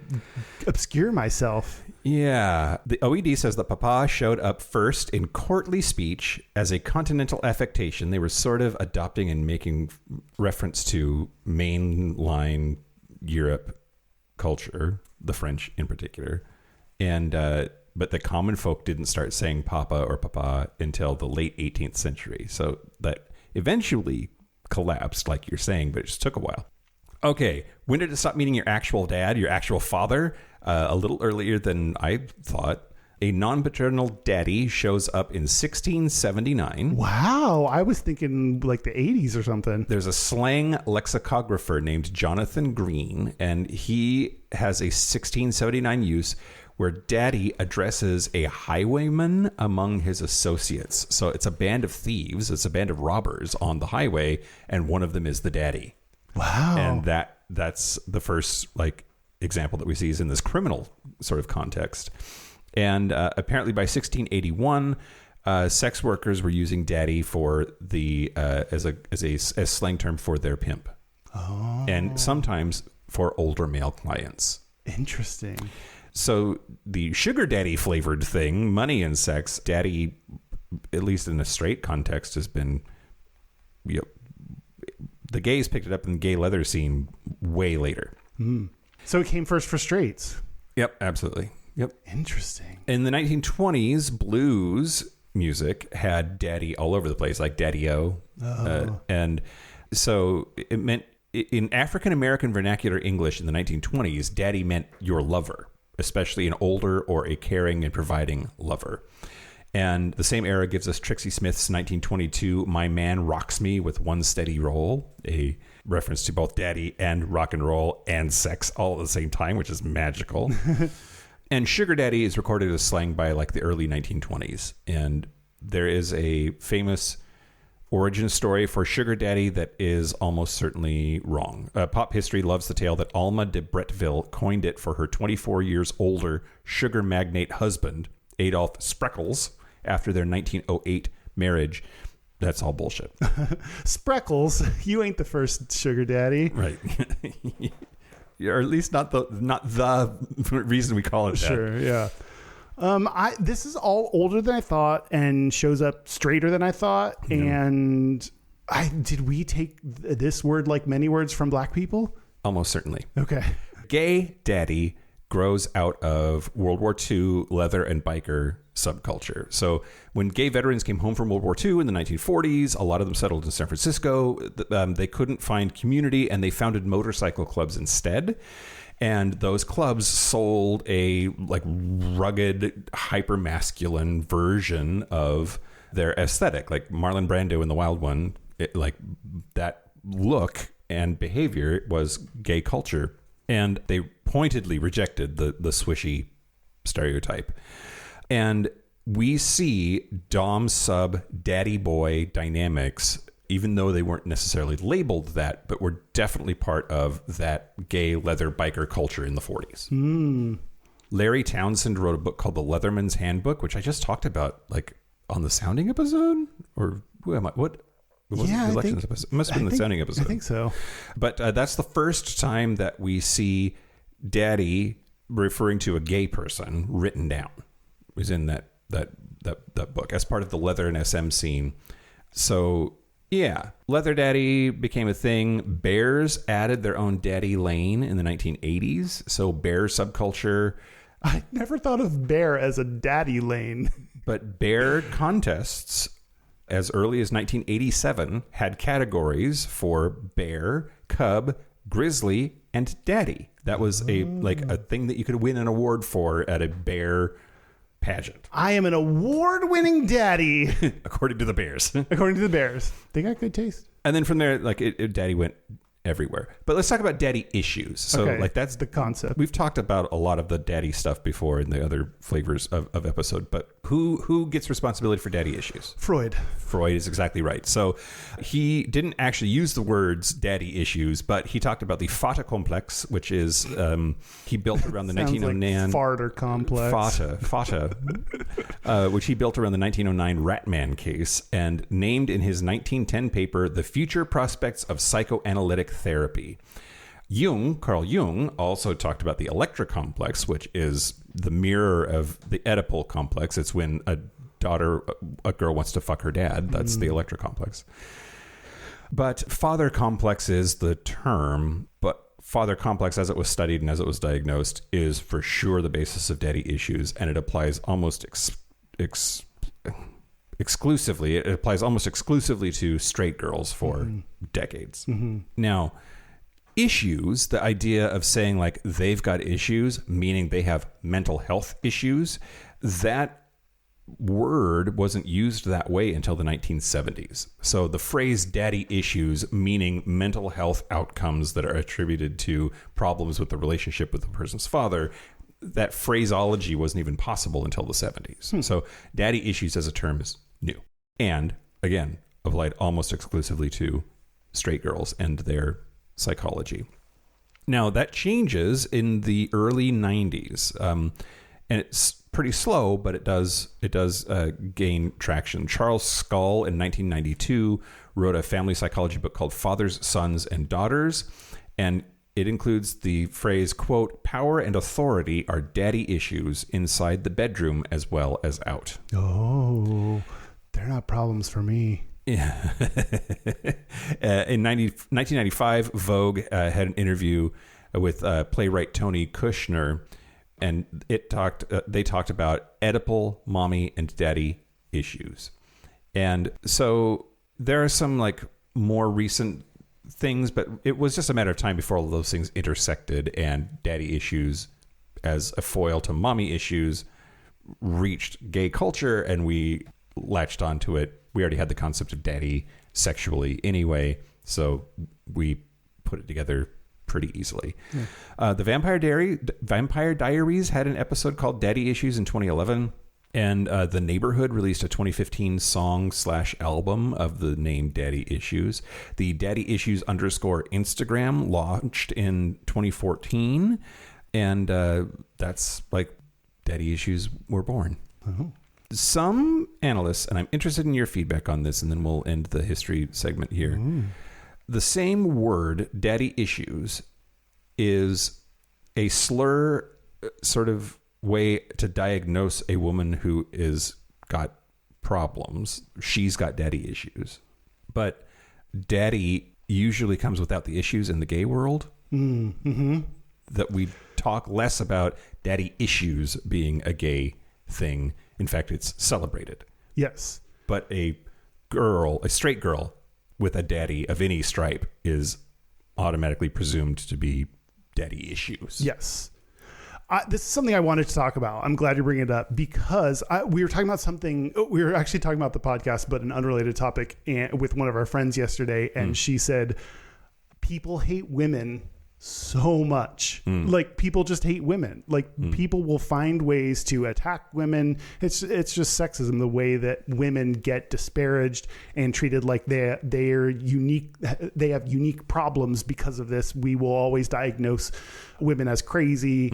C: obscure myself.
B: Yeah. The OED says that papa showed up first in courtly speech as a continental affectation. They were sort of adopting and making reference to mainline Europe culture, the French in particular. And but the common folk didn't start saying papa or papa until the late 18th century. So that eventually collapsed, like you're saying, but it just took a while. Okay, when did it stop meaning your actual dad, your actual father? A little earlier than I thought. A non-paternal daddy shows up in 1679.
C: Wow, I was thinking like the 80s or something.
B: There's a slang lexicographer named Jonathan Green, and he has a 1679 use where daddy addresses a highwayman among his associates. So it's a band of thieves, it's a band of robbers on the highway, and one of them is the daddy.
C: Wow.
B: And that's the first example that we see is in this criminal sort of context. And apparently by 1681, sex workers were using daddy for the as a slang term for their pimp.
C: Oh.
B: And sometimes for older male clients.
C: Interesting.
B: So the sugar daddy flavored thing, money and sex, daddy, at least in a straight context, has been, the gays picked it up in the gay leather scene way later.
C: Mm. So it came first for straights.
B: Yep, absolutely. Yep.
C: Interesting.
B: In the 1920s, blues music had daddy all over the place, like daddy-o.
C: Oh.
B: And so it meant, in African-American vernacular English in the 1920s, daddy meant your lover, especially an older or a caring and providing lover. And the same era gives us Trixie Smith's 1922 My Man Rocks Me with One Steady Roll, a reference to both daddy and rock and roll and sex all at the same time, which is magical. And sugar daddy is recorded as slang by the early 1920s. And there is a famous origin story for sugar daddy that is almost certainly wrong. Pop history loves the tale that Alma de Bretteville coined it for her 24 years older sugar magnate husband, Adolph Spreckles, after their 1908 marriage. That's all bullshit.
C: Spreckles, you ain't the first sugar daddy.
B: Right. or at least not the reason we call it that.
C: Sure, yeah. This is all older than I thought and shows up straighter than I thought. And did we take this word like many words from black people?
B: Almost certainly.
C: Okay.
B: Gay daddy grows out of World War II leather and biker subculture. So when gay veterans came home from World War II in the 1940s, a lot of them settled in San Francisco. They couldn't find community, and they founded motorcycle clubs instead. And those clubs sold a like rugged, hyper masculine version of their aesthetic, like Marlon Brando in The Wild One. Like that look and behavior was gay culture, and they pointedly rejected the swishy stereotype. And we see dom sub daddy boy dynamics, even though they weren't necessarily labeled that, but were definitely part of that gay leather biker culture in the 40s. Larry Townsend wrote a book called The Leatherman's Handbook, which I just talked about like on the sounding episode, or who am I? What? It wasn't the elections episode. It must have been the sounding episode.
C: I think so.
B: But that's the first time that we see daddy referring to a gay person written down. It was in that book as part of the leather and SM scene. So yeah, leather daddy became a thing. Bears added their own daddy lane in the 1980s. So bear subculture.
C: I never thought of bear as a daddy lane.
B: But bear contests as early as 1987 had categories for bear, cub, grizzly, and daddy. That was a thing that you could win an award for at a bear pageant.
C: I am an award-winning daddy.
B: According to the bears.
C: According to the bears. They got good taste.
B: And then from there, daddy went everywhere. But let's talk about daddy issues. So that's
C: the concept.
B: We've talked about a lot of the daddy stuff before in the other flavors of episode, but who gets responsibility for daddy issues?
C: Freud
B: is exactly right. So he didn't actually use the words daddy issues, but he talked about the Fata complex, which is he built around the 1909
C: farter complex.
B: Fata, which he built around the 1909 Ratman case and named in his 1910 paper The Future Prospects of Psychoanalytic Therapy. Carl Jung also talked about the Electra complex, which is the mirror of the Oedipal complex. It's when a girl wants to fuck her dad. That's the Electra complex. But father complex is the term, but father complex, as it was studied and as it was diagnosed, is for sure the basis of daddy issues, and it applies almost exclusively. It applies almost exclusively to straight girls for decades. Now, issues, the idea of saying like they've got issues, meaning they have mental health issues, that word wasn't used that way until the 1970s. So the phrase daddy issues, meaning mental health outcomes that are attributed to problems with the relationship with the person's father, that phraseology wasn't even possible until the 70s. So daddy issues as a term is new. And again, applied almost exclusively to straight girls and their psychology. Now that changes in the early 90s, and it's pretty slow, but it does gain traction. Charles Scull in 1992 wrote a family psychology book called Fathers, Sons, and Daughters, and it includes the phrase, quote, "Power and authority are daddy issues inside the bedroom as well as out."
C: Oh, they're not problems for me.
B: Yeah. In 1995, Vogue had an interview with playwright Tony Kushner, and they talked about Oedipal, mommy, and daddy issues. And so there are some like more recent things, but it was just a matter of time before all of those things intersected, and daddy issues as a foil to mommy issues reached gay culture, and we latched onto it. We already had the concept of daddy sexually anyway, so we put it together pretty easily. The Vampire Diaries had an episode called Daddy Issues in 2011, and The Neighborhood released a 2015 song/album of the name Daddy Issues. The Daddy Issues _ Instagram launched in 2014, and that's like Daddy Issues were born.
C: Oh.
B: Some analysts, and I'm interested in your feedback on this, and then we'll end the history segment here. The same word, daddy issues, is a slur sort of way to diagnose a woman who is got problems. She's got daddy issues. But daddy usually comes without the issues in the gay world. Mm-hmm. That we talk less about daddy issues being a gay thing. In fact, it's celebrated.
C: Yes.
B: But a straight girl with a daddy of any stripe is automatically presumed to be daddy issues.
C: Yes. This is something I wanted to talk about. I'm glad you're bringing it up because we were talking about something. We were actually talking about the podcast, but an unrelated topic with one of our friends yesterday. And she said, people hate women so much. Like people just hate women. Like people will find ways to attack women. It's just sexism, the way that women get disparaged and treated like they're unique. They have unique problems because of this. We will always diagnose women as crazy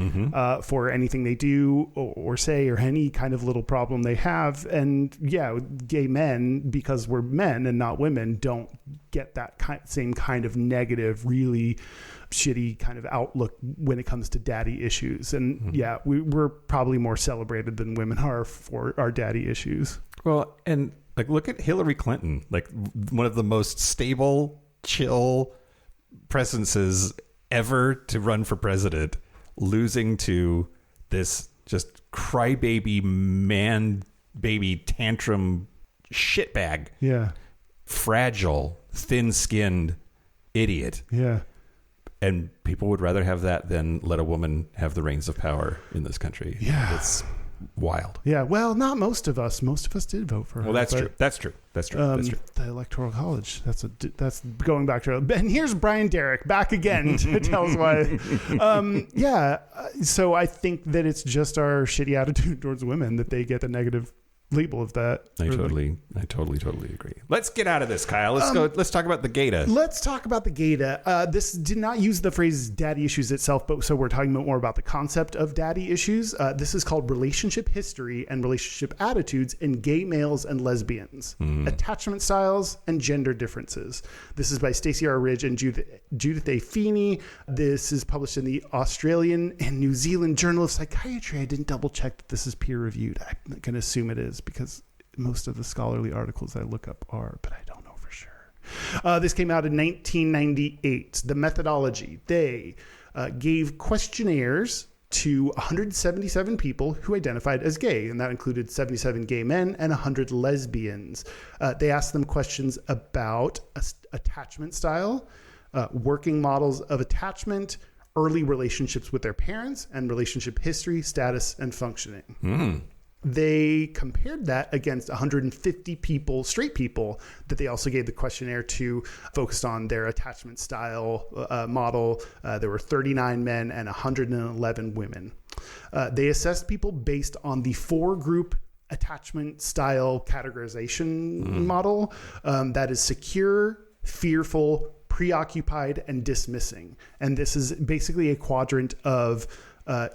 C: for anything they do or say or any kind of little problem they have. And yeah, gay men, because we're men and not women, don't get that same kind of negative, really shitty kind of outlook when it comes to daddy issues. And yeah, we're probably more celebrated than women are for our daddy issues.
B: Well, and like look at Hillary Clinton, like one of the most stable, chill presences ever to run for president, losing to this just crybaby man baby tantrum shitbag.
C: Yeah.
B: Fragile, thin-skinned idiot.
C: Yeah.
B: And people would rather have that than let a woman have the reins of power in this country.
C: Yeah.
B: It's wild.
C: Yeah. Well, not most of us. Most of us did vote for her.
B: Well, that's true. That's true. That's true. That's true.
C: The Electoral College. That's going back to... And here's Brian Derrick back again to tell us why. So I think that it's just our shitty attitude towards women that they get the negative label of that.
B: I totally agree. Let's get out of this, Kyle. Let's talk about the Gayda.
C: Let's talk about the Gayda. This did not use the phrase daddy issues itself, but so we're talking more about the concept of daddy issues. This is called relationship history and relationship attitudes in gay males and lesbians, attachment styles and gender differences. This is by Stacey R. Ridge and Judith A. Feeney. This is published in the Australian and New Zealand Journal of Psychiatry. I didn't double check that this is peer reviewed. I'm going to assume it is, because most of the scholarly articles I look up are, but I don't know for sure. This came out in 1998. The methodology, they gave questionnaires to 177 people who identified as gay, and that included 77 gay men and 100 lesbians. They asked them questions about attachment style, working models of attachment, early relationships with their parents, and relationship history, status, and functioning. They compared that against 150 people, straight people, that they also gave the questionnaire to, focused on their attachment style model. There were 39 men and 111 women. They assessed people based on the 4-group attachment style categorization model. That is secure, fearful, preoccupied, and dismissing. And this is basically a quadrant of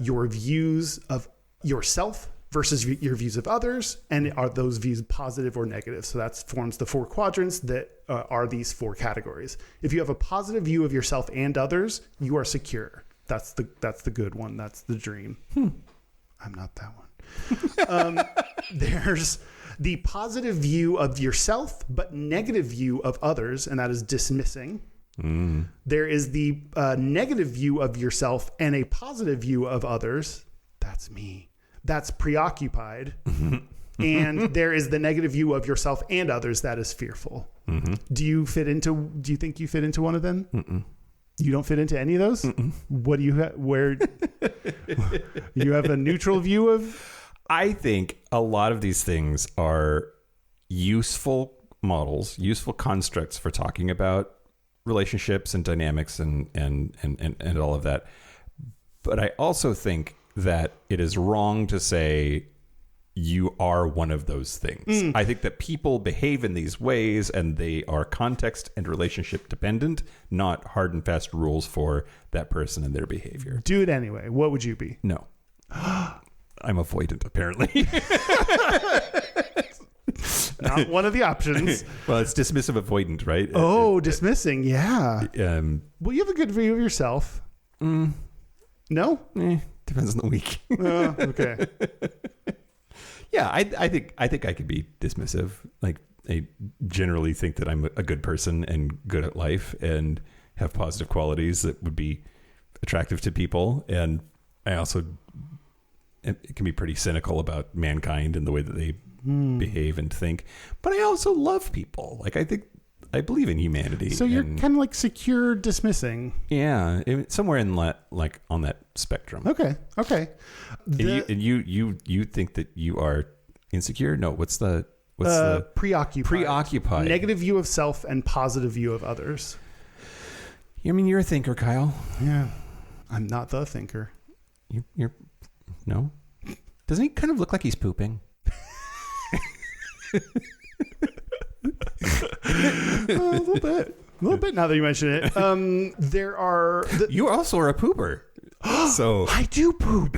C: your views of yourself versus your views of others, and are those views positive or negative? So that forms the 4 quadrants that are these 4 categories. If you have a positive view of yourself and others, you are secure. That's the good one. That's the dream. I'm not that one. There's the positive view of yourself, but negative view of others, and that is dismissing. There is the negative view of yourself and a positive view of others. That's me. That's preoccupied. And there is the negative view of yourself and others. That is fearful. Do you think you fit into one of them? You don't fit into any of those? What do you have? Where you have a neutral view of?
B: I think a lot of these things are useful models, useful constructs for talking about relationships and dynamics and all of that. But I also think that it is wrong to say you are one of those things. I think that people behave in these ways and they are context and relationship dependent, not hard and fast rules for that person and their behavior.
C: Do it anyway. What would you be?
B: No. I'm avoidant, apparently.
C: Not one of the options.
B: Well, it's dismissive avoidant, right?
C: Dismissing. Yeah. Well, you have a good view of yourself. No?
B: Depends on the week.
C: Okay.
B: Yeah, I think I could be dismissive. Like, I generally think that I'm a good person and good at life and have positive qualities that would be attractive to people. And I also it can be pretty cynical about mankind and the way that they behave and think. But I also love people. Like, I believe in humanity.
C: So you're kind of like secure dismissing.
B: Yeah, somewhere in like on that spectrum.
C: Okay.
B: You think that you are insecure? No, what's the
C: preoccupied?
B: Preoccupied.
C: Negative view of self and positive view of others.
B: I mean, you're a thinker, Kyle.
C: Yeah, I'm not the thinker.
B: You're no. Doesn't he kind of look like he's pooping?
C: A little bit. Now that you mention it, there are.
B: You also are a pooper. So
C: I do poop.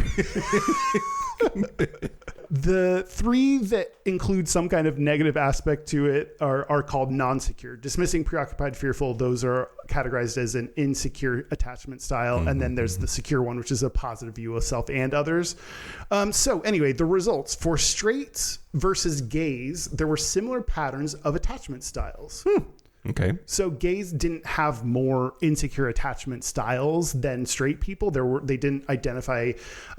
C: The three that include some kind of negative aspect to it are called non-secure. Dismissing, preoccupied, fearful, those are categorized as an insecure attachment style. And then there's the secure one, which is a positive view of self and others. So anyway, the results for straights versus gays, there were similar patterns of attachment styles.
B: okay.
C: So gays didn't have more insecure attachment styles than straight people. They didn't identify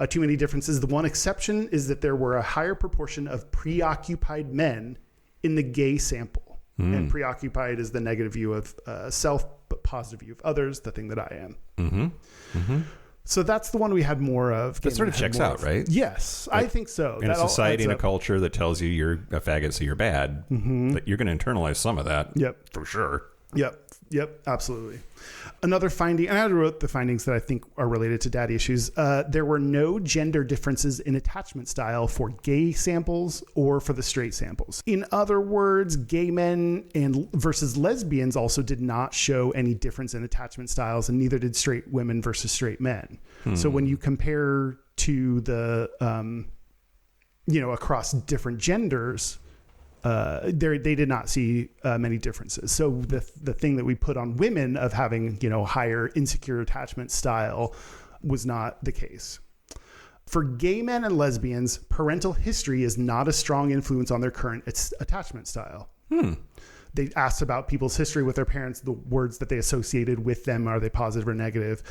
C: too many differences. The one exception is that there were a higher proportion of preoccupied men in the gay sample. And preoccupied is the negative view of self, but positive view of others, the thing that I am. So that's the one we had more of.
B: That sort of checks out, right?
C: Yes, I think so.
B: In a society and a culture that tells you you're a faggot, so you're bad, that you're going to internalize some of that.
C: Yep.
B: For sure.
C: Yep, absolutely. Another finding, and I wrote the findings that I think are related to daddy issues. There were no gender differences in attachment style for gay samples or for the straight samples. In other words, gay men versus lesbians also did not show any difference in attachment styles, and neither did straight women versus straight men. So when you compare to the, across different genders, they did not see many differences. So the thing that we put on women of having, higher insecure attachment style was not the case. For gay men and lesbians, parental history is not a strong influence on their current attachment style. They asked about people's history with their parents, the words that they associated with them, are they positive or negative?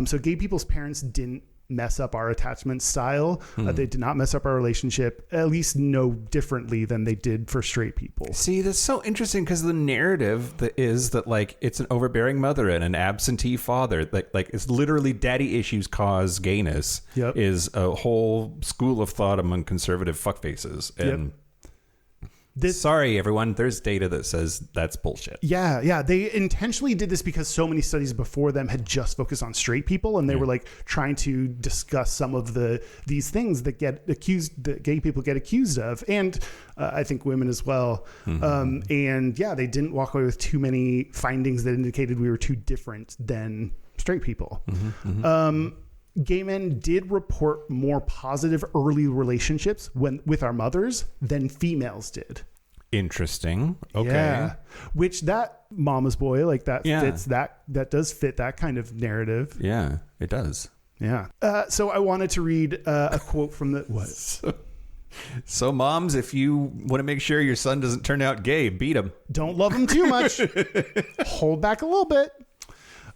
C: So gay people's parents didn't mess up our attachment style. They did not mess up our relationship, at least no differently than they did for straight people.
B: See, that's so interesting because the narrative is that like it's an overbearing mother and an absentee father. Like it's literally daddy issues cause gayness.
C: Yep.
B: Is a whole school of thought among conservative fuckfaces. And sorry, everyone. There's data that says that's bullshit.
C: Yeah. They intentionally did this because so many studies before them had just focused on straight people, and they were like trying to discuss some of these things that gay people get accused of, and I think women as well. And they didn't walk away with too many findings that indicated we were too different than straight people. Gay men did report more positive early relationships with our mothers than females did.
B: Interesting. Okay.
C: Yeah. Which that mama's boy, like that fits that does fit that kind of narrative.
B: Yeah, it does.
C: Yeah. So I wanted to read a quote from the what?
B: So moms, if you want to make sure your son doesn't turn out gay, beat him.
C: Don't love him too much. Hold back a little bit.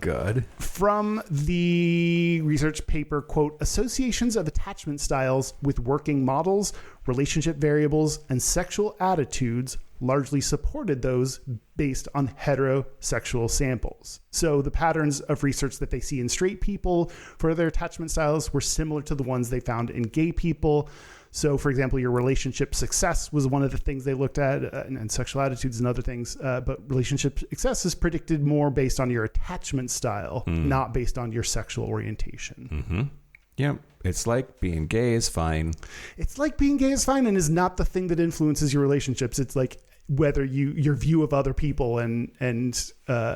B: Good.
C: From the research paper, quote, associations of attachment styles with working models, relationship variables, and sexual attitudes largely supported those based on heterosexual samples. So the patterns of research that they see in straight people for their attachment styles were similar to the ones they found in gay people. So, for example, your relationship success was one of the things they looked at, and sexual attitudes and other things. But relationship success is predicted more based on your attachment style, not based on your sexual orientation.
B: Yep. It's like being gay is fine.
C: It's like being gay is fine and is not the thing that influences your relationships. It's like whether your view of other people and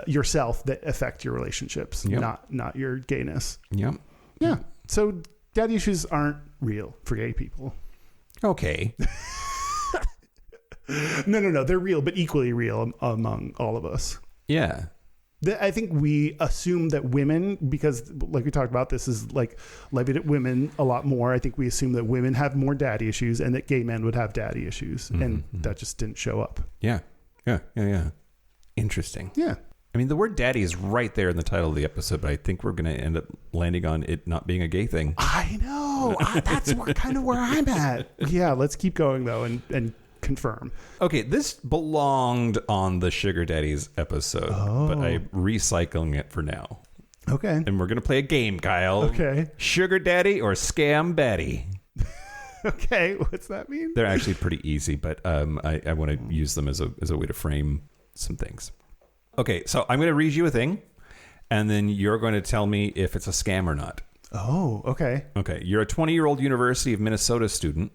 C: yourself that affect your relationships, not your gayness.
B: Yep.
C: Yeah. So daddy issues aren't real for gay people.
B: Okay.
C: No. They're real, but equally real among all of us.
B: Yeah.
C: I think we assume that women, because like we talked about, this is like levied at women a lot more. I think we assume that women have more daddy issues and that gay men would have daddy issues. And that just didn't show up.
B: Yeah. Interesting.
C: Yeah.
B: I mean, the word daddy is right there in the title of the episode, but I think we're going to end up landing on it not being a gay thing.
C: I know. That's kind of where I'm at. Yeah, let's keep going, though, and confirm.
B: Okay, this belonged on the Sugar Daddies episode, but I'm recycling it for now.
C: Okay.
B: And we're going to play a game, Kyle.
C: Okay.
B: Sugar Daddy or Scam Betty?
C: Okay, what's that mean?
B: They're actually pretty easy, but I want to use them as a way to frame some things. Okay, so I'm going to read you a thing, and then you're going to tell me if it's a scam or not.
C: Oh, okay.
B: Okay, you're a 20-year-old University of Minnesota student.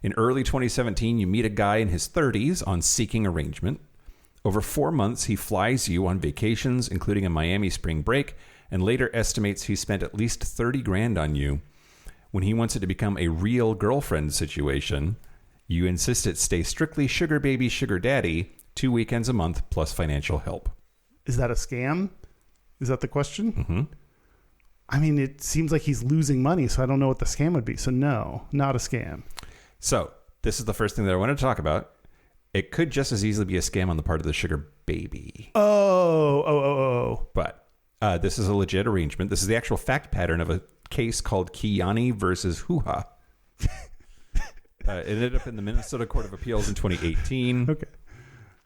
B: In early 2017, you meet a guy in his 30s on Seeking Arrangement. Over 4 months, he flies you on vacations, including a Miami spring break, and later estimates he spent at least $30,000 on you. When he wants it to become a real girlfriend situation, you insist it stay strictly sugar baby, sugar daddy, 2 weekends a month plus financial help.
C: Is that a scam? Is that the question?
B: Mm-hmm.
C: I mean, it seems like he's losing money, so I don't know what the scam would be. So no, not a scam.
B: So this is the first thing that I want to talk about. It could just as easily be a scam on the part of the sugar baby.
C: Oh.
B: But this is a legit arrangement. This is the actual fact pattern of a case called Kiani versus Hoo-Ha. It ended up in the Minnesota Court of Appeals in 2018.
C: Okay.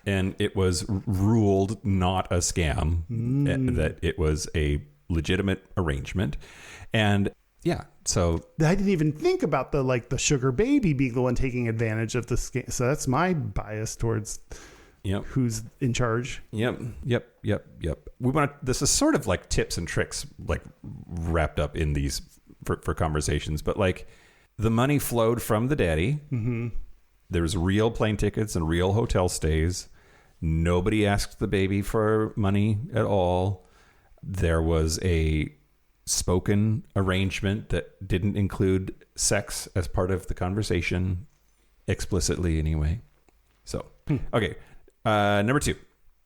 B: And it was ruled not a scam, that it was a legitimate arrangement. And yeah, so
C: I didn't even think about the sugar baby being the one taking advantage of the scam. So that's my bias towards who's in charge.
B: Yep. We want this is sort of like tips and tricks, like wrapped up in these for conversations. But like the money flowed from the daddy. Mm-hmm. There was real plane tickets and real hotel stays. Nobody asked the baby for money at all. There was a spoken arrangement that didn't include sex as part of the conversation, explicitly anyway. So, okay. Number 2.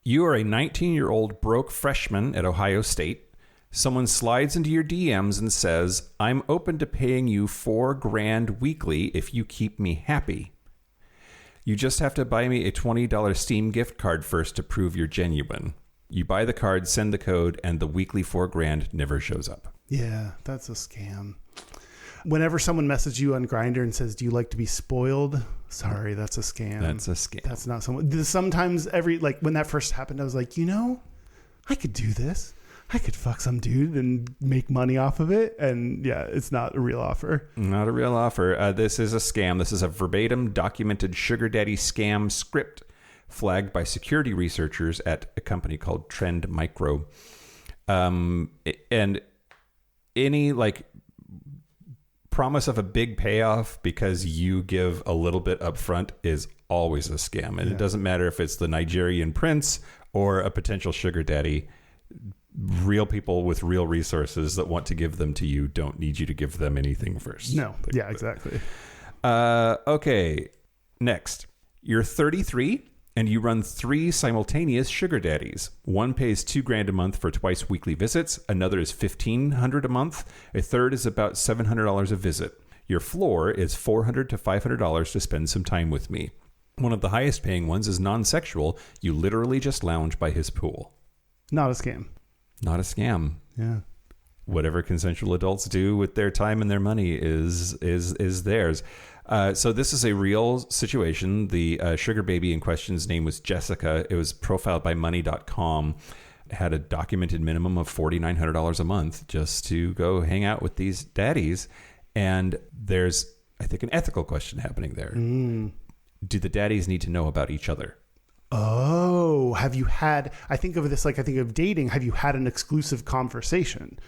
B: You are a 19-year-old broke freshman at Ohio State. Someone slides into your DMs and says, "I'm open to paying you $4,000 weekly if you keep me happy. You just have to buy me a $20 Steam gift card first to prove you're genuine." You buy the card, send the code, and the weekly $4,000 never shows up.
C: Yeah, that's a scam. Whenever someone messages you on Grindr and says, "Do you like to be spoiled?" Sorry, that's a scam.
B: That's a scam.
C: That's not someone. Sometimes when that first happened, I was like, I could do this. I could fuck some dude and make money off of it. And yeah, it's not a real offer.
B: Not a real offer. This is a scam. This is a verbatim documented sugar daddy scam script flagged by security researchers at a company called Trend Micro. And any promise of a big payoff because you give a little bit up front is always a scam. And It doesn't matter if it's the Nigerian prince or a potential sugar daddy. Real people with real resources that want to give them to you don't need you to give them anything first.
C: No. Yeah, exactly.
B: Okay. Next. You're 33 and you run 3 simultaneous sugar daddies. One pays $2,000 a month for twice weekly visits. Another is $1,500 a month. A third is about $700 a visit. Your floor is $400 to $500 to spend some time with me. One of the highest paying ones is non-sexual. You literally just lounge by his pool.
C: Not a scam.
B: Not a scam.
C: Yeah.
B: Whatever consensual adults do with their time and their money is theirs. So this is a real situation. The sugar baby in question's name was Jessica. It was profiled by money.com. It had a documented minimum of $4,900 a month just to go hang out with these daddies. And there's, I think, an ethical question happening there. Do the daddies need to know about each other?
C: Oh, have you had, I think of this I think of dating. Have you had an exclusive conversation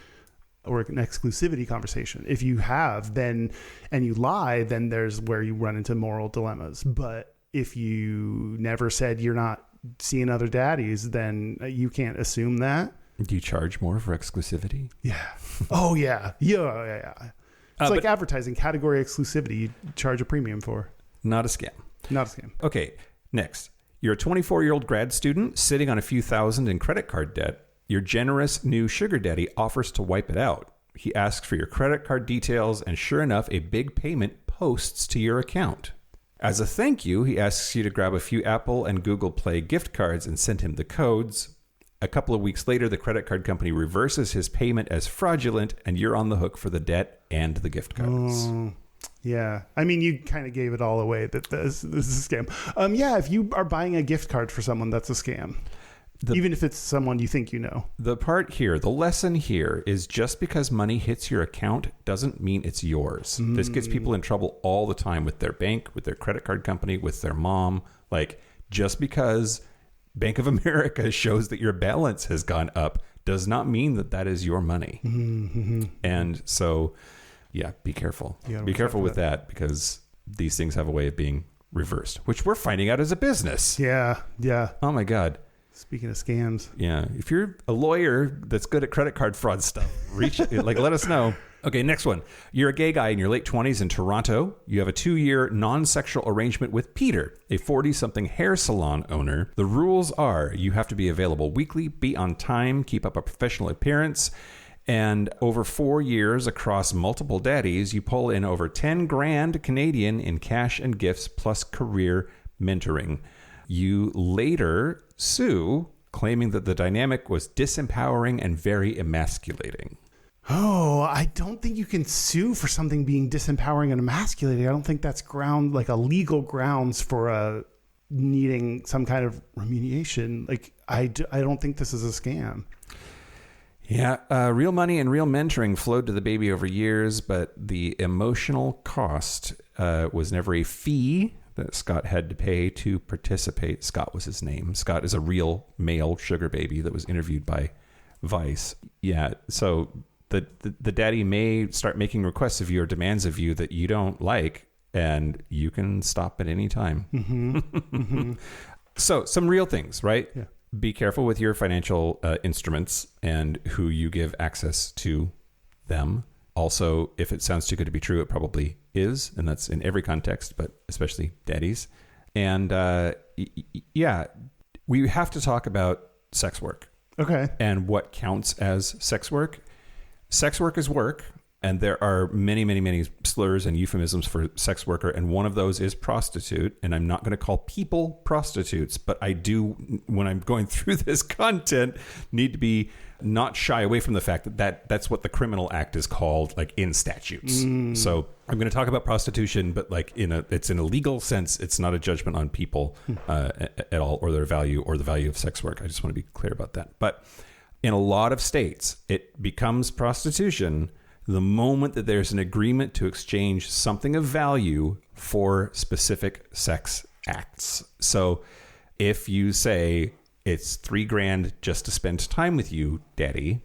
C: or an exclusivity conversation? If you have, then, and you lie, then there's where you run into moral dilemmas. But if you never said you're not seeing other daddies, then you can't assume that.
B: Do you charge more for exclusivity?
C: Yeah. Oh, yeah. Yeah. It's like advertising, category exclusivity. You charge a premium for.
B: Not a scam.
C: Not a scam.
B: Okay, next. You're a 24-year-old grad student sitting on a few thousand in credit card debt. Your generous new sugar daddy offers to wipe it out. He asks for your credit card details, and sure enough, a big payment posts to your account. As a thank you, he asks you to grab a few Apple and Google Play gift cards and send him the codes. A couple of weeks later, the credit card company reverses his payment as fraudulent, and you're on the hook for the debt and the gift cards.
C: Yeah. I mean, you kind of gave it all away that this is a scam. Yeah, if you are buying a gift card for someone, that's a scam. Even if it's someone you think you know.
B: The part here, the lesson here is just because money hits your account doesn't mean it's yours. This gets people in trouble all the time with their bank, with their credit card company, with their mom. Like, just because Bank of America shows that your balance has gone up does not mean that that is your money. And so, yeah, be careful. Be careful with that because these things have a way of being reversed, which we're finding out as a business.
C: Yeah.
B: Oh, my God.
C: Speaking of scams.
B: Yeah. If you're a lawyer that's good at credit card fraud stuff, let us know. Okay, next one. You're a gay guy in your late 20s in Toronto. You have a 2-year non-sexual arrangement with Peter, a 40-something hair salon owner. The rules are you have to be available weekly, be on time, keep up a professional appearance, and over 4 years across multiple daddies, you pull in over 10 grand Canadian in cash and gifts plus career mentoring. You later sue, claiming that the dynamic was disempowering and very emasculating.
C: Oh, I don't think you can sue for something being disempowering and emasculating. I don't think that's a legal grounds for needing some kind of remediation. Like, I don't think this is a scam.
B: Yeah, real money and real mentoring flowed to the baby over years, but the emotional cost was never a fee that Scott had to pay to participate. Scott was his name. Scott is a real male sugar baby that was interviewed by Vice. Yeah, so the daddy may start making requests of you or demands of you that you don't like, and you can stop at any time. So some real things, right?
C: Yeah.
B: Be careful with your financial instruments and who you give access to them. Also, if it sounds too good to be true, it probably is, and that's in every context, but especially daddies. And yeah, we have to talk about sex work.
C: Okay.
B: And what counts as sex work. Sex work is work, and there are many, many, many slurs and euphemisms for sex worker, and one of those is prostitute, and I'm not going to call people prostitutes, but I do, when I'm going through this content, need to be not shy away from the fact that's what the criminal act is called, like in statutes. So I'm going to talk about prostitution, but like it's in a legal sense. It's not a judgment on people at all, or their value, or the value of sex work. I just want to be clear about that. But in a lot of states, it becomes prostitution the moment that there's an agreement to exchange something of value for specific sex acts. So if you say it's $3,000 just to spend time with you, daddy,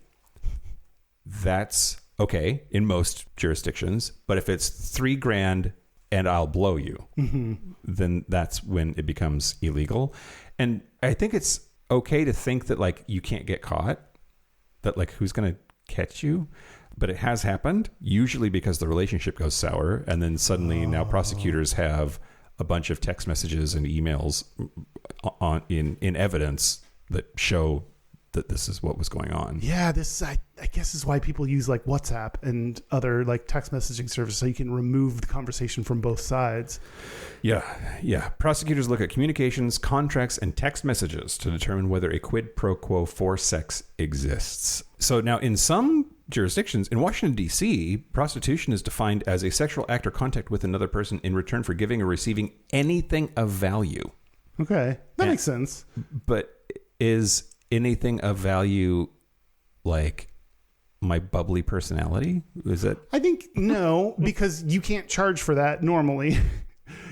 B: that's okay in most jurisdictions. But if it's $3,000 and I'll blow you, then that's when it becomes illegal. And I think it's okay to think that like you can't get caught, that like who's going to catch you? But it has happened, usually because the relationship goes sour, and then suddenly now prosecutors have a bunch of text messages and emails in evidence that show that this is what was going on.
C: Yeah, this I guess is why people use like WhatsApp and other like text messaging services, so you can remove the conversation from both sides.
B: Yeah. Prosecutors look at communications, contracts, and text messages to determine whether a quid pro quo for sex exists. So now in some jurisdictions, in Washington, D.C., prostitution is defined as a sexual act or contact with another person in return for giving or receiving anything of value.
C: Okay, that makes sense.
B: But is anything of value like my bubbly personality? Is it?
C: I think no, because you can't charge for that normally.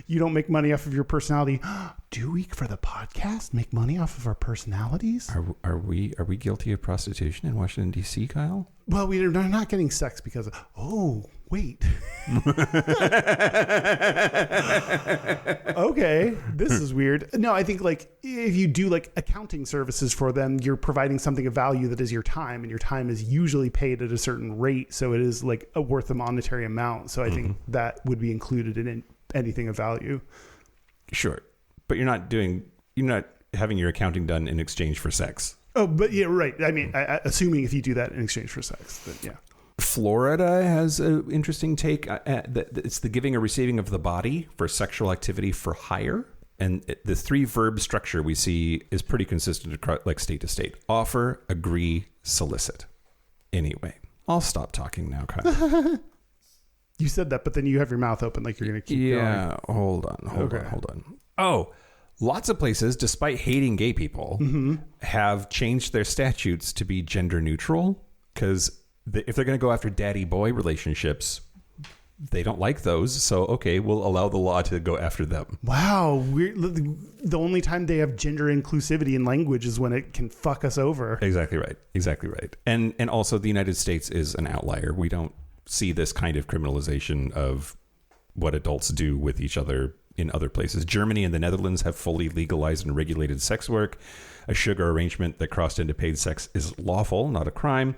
C: You don't make money off of your personality. Do we, for the podcast, make money off of our personalities?
B: Are we guilty of prostitution in Washington, D.C., Kyle?
C: Well, we're not getting sex because of, oh, wait. Okay, this is weird. No, I think like if you do like accounting services for them, you're providing something of value that is your time, and your time is usually paid at a certain rate. So it is like worth a monetary amount. So I think that would be included in anything of value.
B: Sure. But you're not having your accounting done in exchange for sex.
C: Oh, but yeah, right. I mean, assuming if you do that in exchange for sex, then yeah.
B: Florida has an interesting take. It's the giving or receiving of the body for sexual activity for hire. And the 3-verb structure we see is pretty consistent across, like state to state. Offer, agree, solicit. Anyway, I'll stop talking now, Kyle.
C: You said that, but then you have your mouth open like you're going to keep going.
B: Yeah, hold on. Oh, lots of places, despite hating gay people, have changed their statutes to be gender neutral because if they're going to go after daddy-boy relationships, they don't like those. So, okay, we'll allow the law to go after them.
C: Wow. The only time they have gender inclusivity in language is when it can fuck us over.
B: Exactly right. And also the United States is an outlier. We don't see this kind of criminalization of what adults do with each other in other places. Germany and the Netherlands have fully legalized and regulated sex work. A sugar arrangement that crossed into paid sex is lawful, not a crime.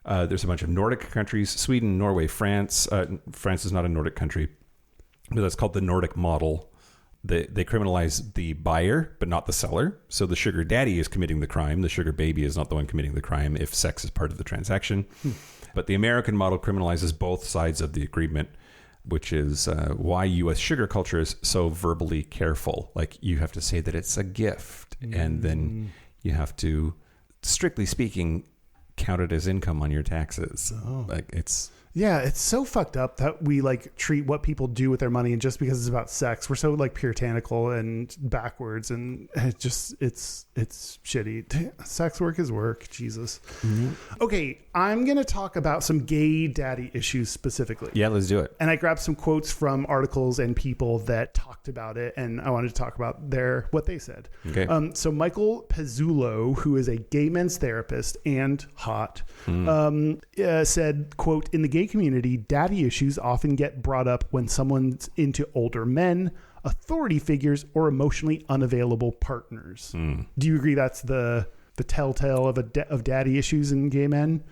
B: There's a bunch of Nordic countries, Sweden, Norway, France. France is not a Nordic country, but that's called the Nordic model. They criminalize the buyer, but not the seller. So the sugar daddy is committing the crime. The sugar baby is not the one committing the crime if sex is part of the transaction. But the American model criminalizes both sides of the agreement, which is why U.S. sugar culture is so verbally careful. Like you have to say that it's a gift, and then you have to, strictly speaking, count it as income on your taxes. Like it's so fucked up that we like treat what people do with their money, and just because it's about sex, we're so like puritanical and backwards, and it's shitty. Sex work is work. Jesus. Okay, I'm gonna talk about some gay daddy issues specifically. Yeah, let's do it.
C: And I grabbed some quotes from articles and people that talked about it, and I wanted to talk about what they said.
B: Okay.
C: So Michael Pezzulo, who is a gay men's therapist and hot, said, quote, "In the gay community, daddy issues often get brought up when someone's into older men, authority figures, or emotionally unavailable partners." Do you agree that's the telltale of daddy issues in gay men?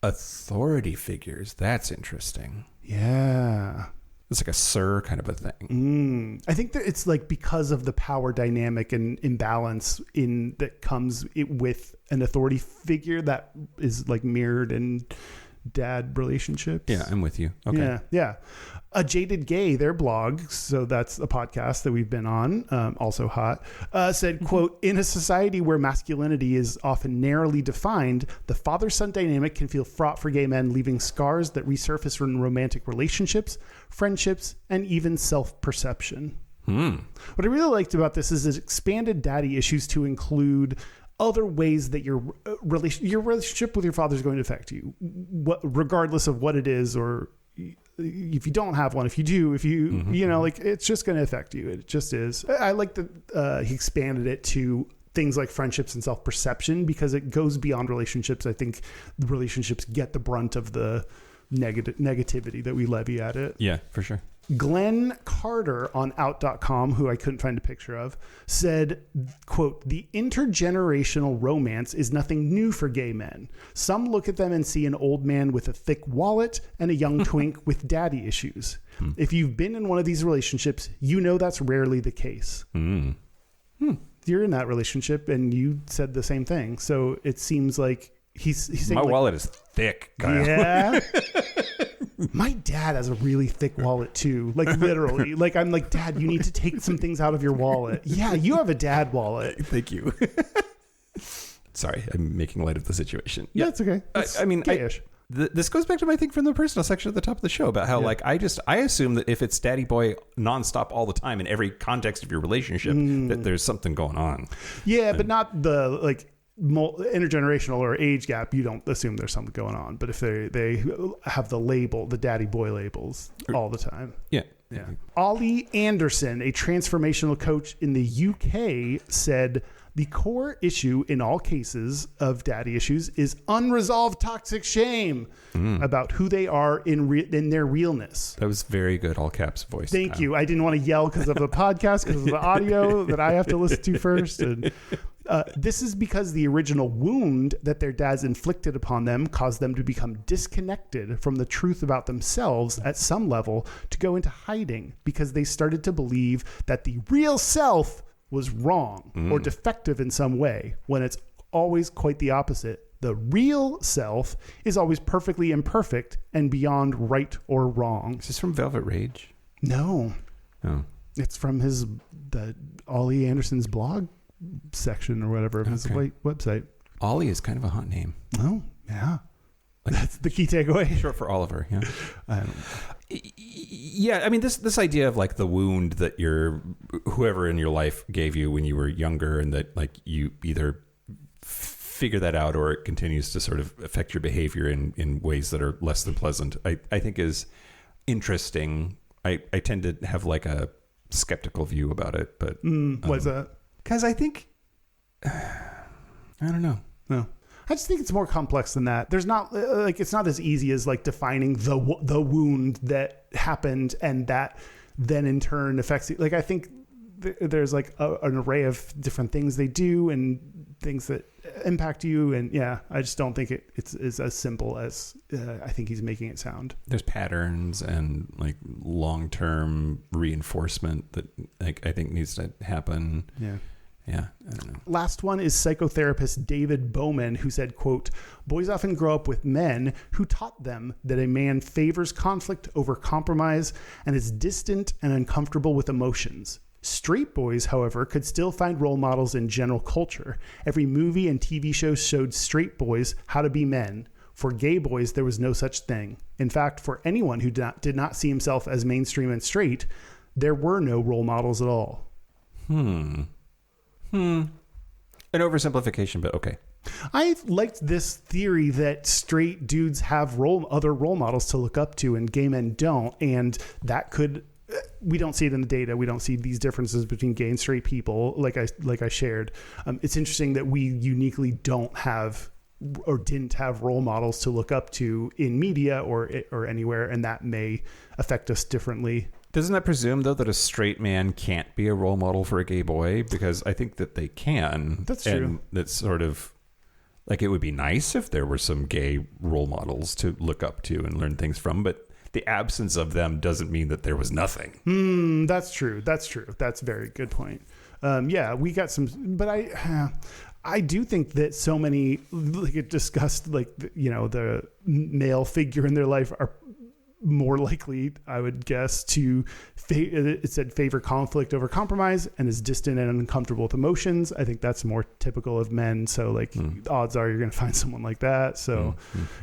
B: Authority figures. That's interesting.
C: Yeah.
B: It's like a sir kind of a thing.
C: I think that it's like because of the power dynamic and imbalance that comes with an authority figure that is like mirrored in dad relationships.
B: Yeah, I'm with you. Okay.
C: Yeah. A Jaded Gay, their blog, so that's a podcast that we've been on, also hot, said, quote, "In a society where masculinity is often narrowly defined, the father-son dynamic can feel fraught for gay men, leaving scars that resurface in romantic relationships, friendships, and even self-perception." What I really liked about this is it expanded daddy issues to include other ways that your relationship with your father is going to affect you, regardless of what it is, or if you don't have one, if you do, like it's just going to affect you. It just is. I like that he expanded it to things like friendships and self-perception because it goes beyond relationships. I think the relationships get the brunt of the negativity that we levy at it.
B: Yeah, for sure.
C: Glenn Carter on out.com, who I couldn't find a picture of, said, quote, "The intergenerational romance is nothing new for gay men. Some look at them and see an old man with a thick wallet and a young twink with daddy issues. If you've been in one of these relationships, you know that's rarely the case." You're in that relationship and you said the same thing. So it seems like he's saying,
B: my
C: like,
B: wallet is thick, Kyle.
C: Yeah. My dad has a really thick wallet too. Like literally. Like I'm like, "Dad, you need to take some things out of your wallet." Yeah, you have a dad wallet.
B: Thank you. Sorry, I'm making light of the situation.
C: Yeah, it's okay. It's
B: I mean,
C: gayish.
B: This goes back to my thing from the personal section at the top of the show about how like I assume that if it's daddy boy nonstop all the time in every context of your relationship, that there's something going on.
C: Yeah, but not the like intergenerational or age gap. You don't assume there's something going on. But if they have the label, the daddy boy labels all the time.
B: Yeah.
C: Ollie Anderson, a transformational coach in the UK, said, "The core issue in all cases of daddy issues is unresolved toxic shame about who they are in their realness."
B: That was very good, all caps voice.
C: Thank you. I didn't want to yell because of the podcast, because of the audio that I have to listen to first. And this is because the original wound that their dads inflicted upon them caused them to become disconnected from the truth about themselves at some level, to go into hiding because they started to believe that the real self was wrong or defective in some way, when it's always quite the opposite. The real self is always perfectly imperfect and beyond right or wrong.
B: Is this from Velvet Rage?
C: No.
B: Oh.
C: It's from the Ollie Anderson's blog section or whatever of his website.
B: Ollie is kind of a hot name.
C: Oh, yeah. That's the key takeaway.
B: Short for Oliver, yeah. Yeah, I mean, this idea of like the wound that whoever in your life gave you when you were younger, and that like you either figure that out or it continues to sort of affect your behavior in ways that are less than pleasant, I think is interesting. I tend to have like a skeptical view about it, but
C: why's that?
B: Because I think I don't know.
C: No, I just think it's more complex than that. There's not like it's not as easy as like defining the wound that happened and that then in turn affects you. Like I think there's like an array of different things they do and things that impact you, and yeah, I just don't think it's as simple as I think he's making it sound.
B: There's patterns and like long-term reinforcement that like I think needs to happen. Yeah, I don't know.
C: Last one is psychotherapist David Bowman, who said, quote, "Boys often grow up with men who taught them that a man favors conflict over compromise and is distant and uncomfortable with emotions. Straight boys, however, could still find role models in general culture. Every movie and TV show showed straight boys how to be men. For gay boys, there was no such thing. In fact, for anyone who did not see himself as mainstream and straight, there were no role models at all."
B: An oversimplification, but okay.
C: I liked this theory that straight dudes have other role models to look up to and gay men don't, and that could... We don't see it in the data. We don't see these differences between gay and straight people, like I shared. It's interesting that we uniquely don't have or didn't have role models to look up to in media or anywhere, and that may affect us differently.
B: Doesn't that presume, though, that a straight man can't be a role model for a gay boy? Because I think that they can.
C: That's true.
B: And that's sort of like, it would be nice if there were some gay role models to look up to and learn things from, but the absence of them doesn't mean that there was nothing.
C: That's true. That's a very good point. Yeah, we got some, but I do think that so many, like it discussed, like, the male figure in their life are more likely, I would guess, to it said favor conflict over compromise and is distant and uncomfortable with emotions. I think that's more typical of men. So like odds are you're going to find someone like that. So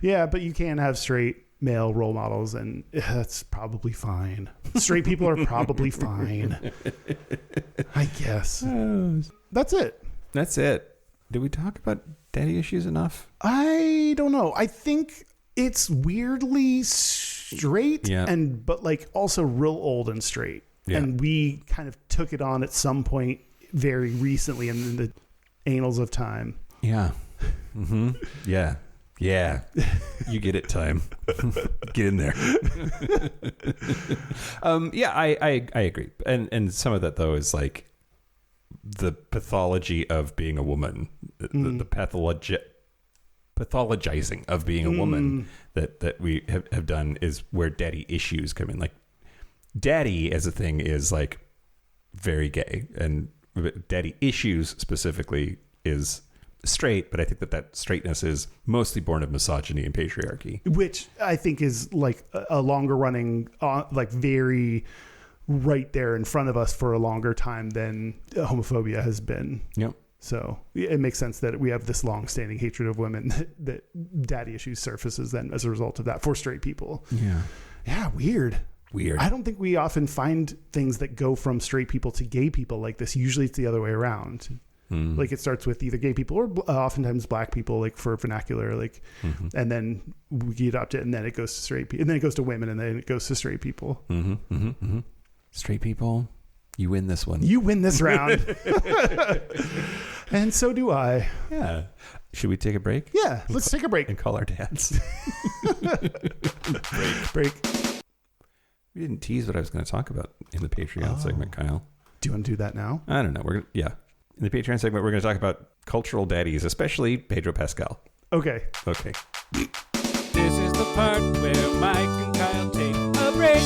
C: yeah, but you can have straight male role models, and that's probably fine. Straight people are probably fine, I guess. That's it.
B: Did we talk about daddy issues enough?
C: I don't know. I think it's weirdly straight, but like also real old and straight. Yeah. And we kind of took it on at some point very recently in the annals of time.
B: Yeah. Yeah. Yeah. You get it, time. Get in there. Yeah, I agree. And some of that, though, is like the pathology of being a woman, the pathologizing of being a woman that we have done is where daddy issues come in. Like, daddy as a thing is like very gay, and daddy issues specifically is straight, but I think that straightness is mostly born of misogyny and patriarchy,
C: which I think is like a longer running, like very right there in front of us for a longer time than homophobia has been.
B: Yep.
C: So it makes sense that we have this long-standing hatred of women that daddy issues surfaces then as a result of that for straight people. Yeah. Weird. I don't think we often find things that go from straight people to gay people like this. Usually it's the other way around. Like it starts with either gay people or oftentimes black people, like for vernacular, like, and then we adopt it, and then it goes to straight people, and then it goes to women, and then it goes to straight people.
B: Straight people, you win this one.
C: You win this round. And so do I.
B: Yeah. Should we take a break?
C: Yeah, let's take a break.
B: And call our dads.
C: Break.
B: We didn't tease what I was going to talk about in the Patreon segment, Kyle.
C: Do you want to do that now?
B: I don't know. In the Patreon segment, we're going to talk about cultural daddies, especially Pedro Pascal.
C: Okay.
A: This is the part where Mike and Kyle take a break.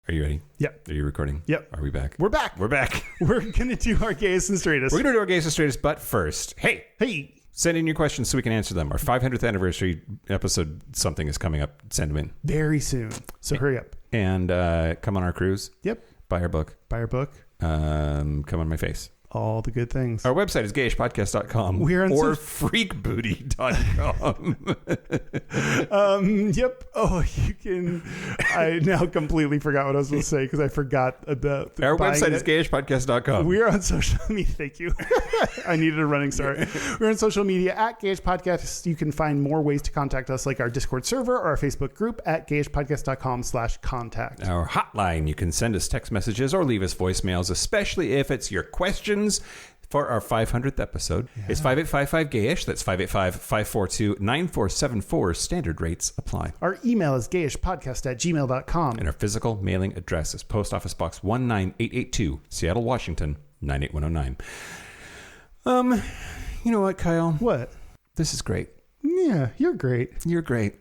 B: Are you ready?
C: Yep.
B: Are you recording?
C: Yep.
B: Are we back?
C: We're back.
B: We're back.
C: We're going to do our gayest and straightest.
B: We're going to do our Gayest Straightest, but first, hey, send in your questions so we can answer them. Our 500th anniversary episode, something is coming up. Send them in.
C: Very soon. So hurry up.
B: And come on our cruise.
C: Yep.
B: Buy our book.
C: Buy our book.
B: Come on my face.
C: All the good things.
B: Our website is gayishpodcast.com or freakbooty.com.
C: Yep. Oh, you can. I now completely forgot what I was going to say because I forgot about
B: our website is gayishpodcast.com.
C: We're on social media. Thank you. I needed a running start. We're on social media at Gayish Podcast. You can find more ways to contact us, like our Discord server or our Facebook group at gayishpodcast.com/contact.
B: Our hotline, you can send us text messages or leave us voicemails, especially if it's your questions for our 500th episode. Yeah. It's 5855-GAYISH. That's 585-542-9474. Standard rates apply.
C: Our email is gayishpodcast@gmail.com.
B: And our physical mailing address is Post Office Box 19882, Seattle, Washington, 98109. You know what, Kyle?
C: What?
B: This is great.
C: Yeah, you're great.
B: You're great.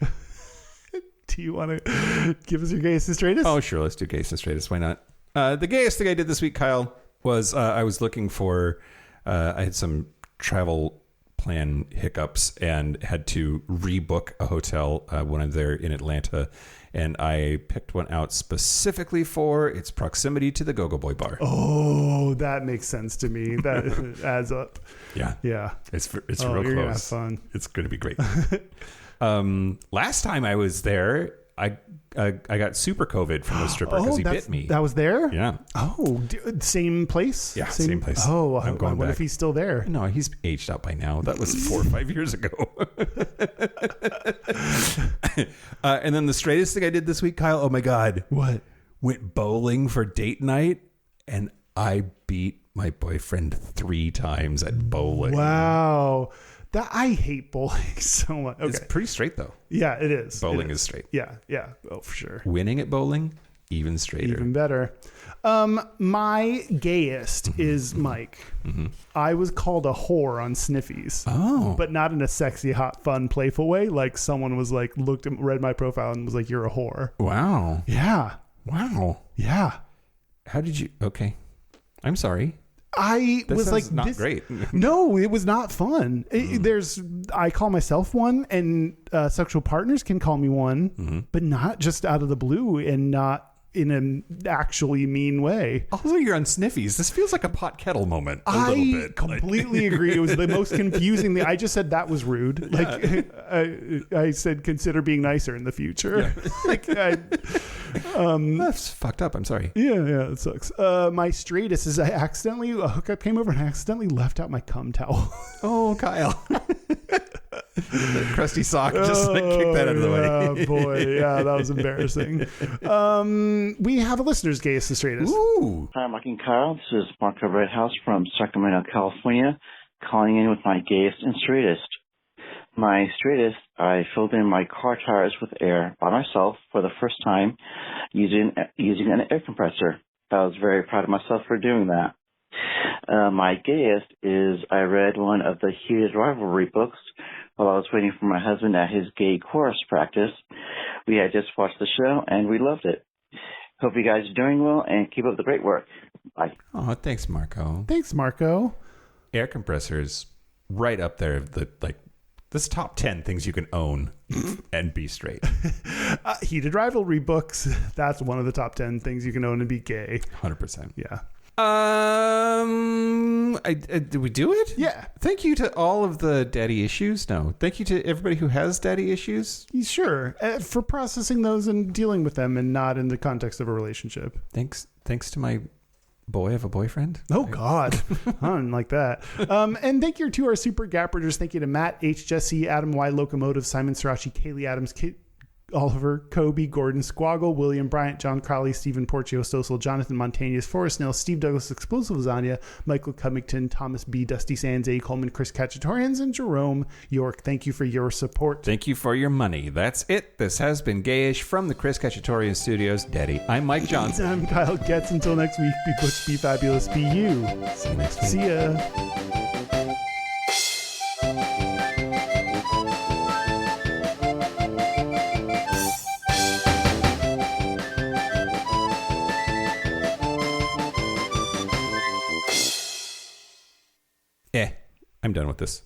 C: Do you want to give us your gayest and straightest?
B: Oh, sure. Let's do gayest and straightest. Why not? The gayest thing I did this week, Kyle, was I was looking for, I had some travel plan hiccups and had to rebook a hotel when I'm there in Atlanta. And I picked one out specifically for its proximity to the Go-Go Boy bar.
C: Oh, that makes sense to me. That adds up.
B: Yeah.
C: Yeah.
B: It's real
C: you're
B: close.
C: gonna have fun.
B: It's going to be great. Last time I was there, I got super COVID from the stripper because he bit me.
C: That was there?
B: Yeah.
C: Oh, same place?
B: Yeah, same place.
C: Oh,
B: I'm going
C: what
B: back.
C: if he's still there?
B: No, he's aged out by now. That was 4 or 5 years ago. And then the straightest thing I did this week, Kyle, oh my God.
C: What?
B: Went bowling for date night, and I beat my boyfriend 3 times at bowling.
C: Wow. I hate bowling so much. Okay.
B: It's pretty straight, though.
C: Yeah, it is.
B: Bowling is straight.
C: Yeah. Oh, for sure.
B: Winning at bowling, even straighter.
C: Even better. My gayest is Mike. Mm-hmm. I was called a whore on Sniffies.
B: Oh.
C: But not in a sexy, hot, fun, playful way. Like someone was like, read my profile and was like, you're a whore.
B: Wow.
C: Yeah.
B: Wow.
C: Yeah.
B: How did you... Okay. I'm sorry.
C: I was like,
B: not great.
C: No, it was not fun. I call myself one, and sexual partners can call me one, but not just out of the blue and not in an actually mean way.
B: Also, you're on Sniffies. This feels like a pot kettle moment. A little bit.
C: Completely agree. It was the most confusing thing. I just said that was rude.
B: Yeah.
C: Like I said, consider being nicer in the future. Yeah.
B: That's fucked up. I'm sorry.
C: Yeah, it sucks. My straightest is a hookup came over and I accidentally left out my cum towel.
B: Oh, Kyle. The crusty sock just kicked that out of the way.
C: Oh boy, yeah, that was embarrassing. We have a listener's gayest and straightest.
B: Ooh.
D: Hi, Mike and Kyle. This is Marco Redhouse from Sacramento, California, calling in with my gayest and straightest. My straightest, I filled in my car tires with air by myself for the first time using an air compressor. I was very proud of myself for doing that. My gayest is I read one of the Heated Rivalry books while I was waiting for my husband at his gay chorus practice. We had just watched the show, and we loved it. Hope you guys are doing well, and keep up the great work. Bye.
B: Oh, thanks, Marco.
C: Thanks, Marco.
B: Air compressors, right up there. This top 10 things you can own and be straight.
C: Heated Rivalry books. That's one of the top 10 things you can own and be gay.
B: 100%.
C: Yeah.
B: Did we do it?
C: Yeah.
B: Thank you to all of the daddy issues. No. Thank you to everybody who has daddy issues.
C: Sure. For processing those and dealing with them and not in the context of a relationship.
B: Thanks to my boy of a boyfriend.
C: Oh, God. I don't like that. And thank you to our super gappers. Thank you to Matt H. Jesse, Adam Y. Locomotive, Simon Srirachi, Kaylee Adams, Kate Oliver, Kobe, Gordon Squaggle, William Bryant, John Crowley, Stephen Porcio Stossel, Jonathan Montañez, Forrest Nell, Steve Douglas, Explosive Lasagna, Michael Covington, Thomas B., Dusty Sands, A. Coleman, Chris Cacciatorians, and Jerome York. Thank you for your support.
B: Thank you for your money. That's it. This has been Gayish from the Chris Cacciatorian Studios. Daddy, I'm Mike Johnson.
C: I'm Kyle Getz. Until next week, be butch, be fabulous, be you.
B: See you next week.
C: See ya.
B: done with this.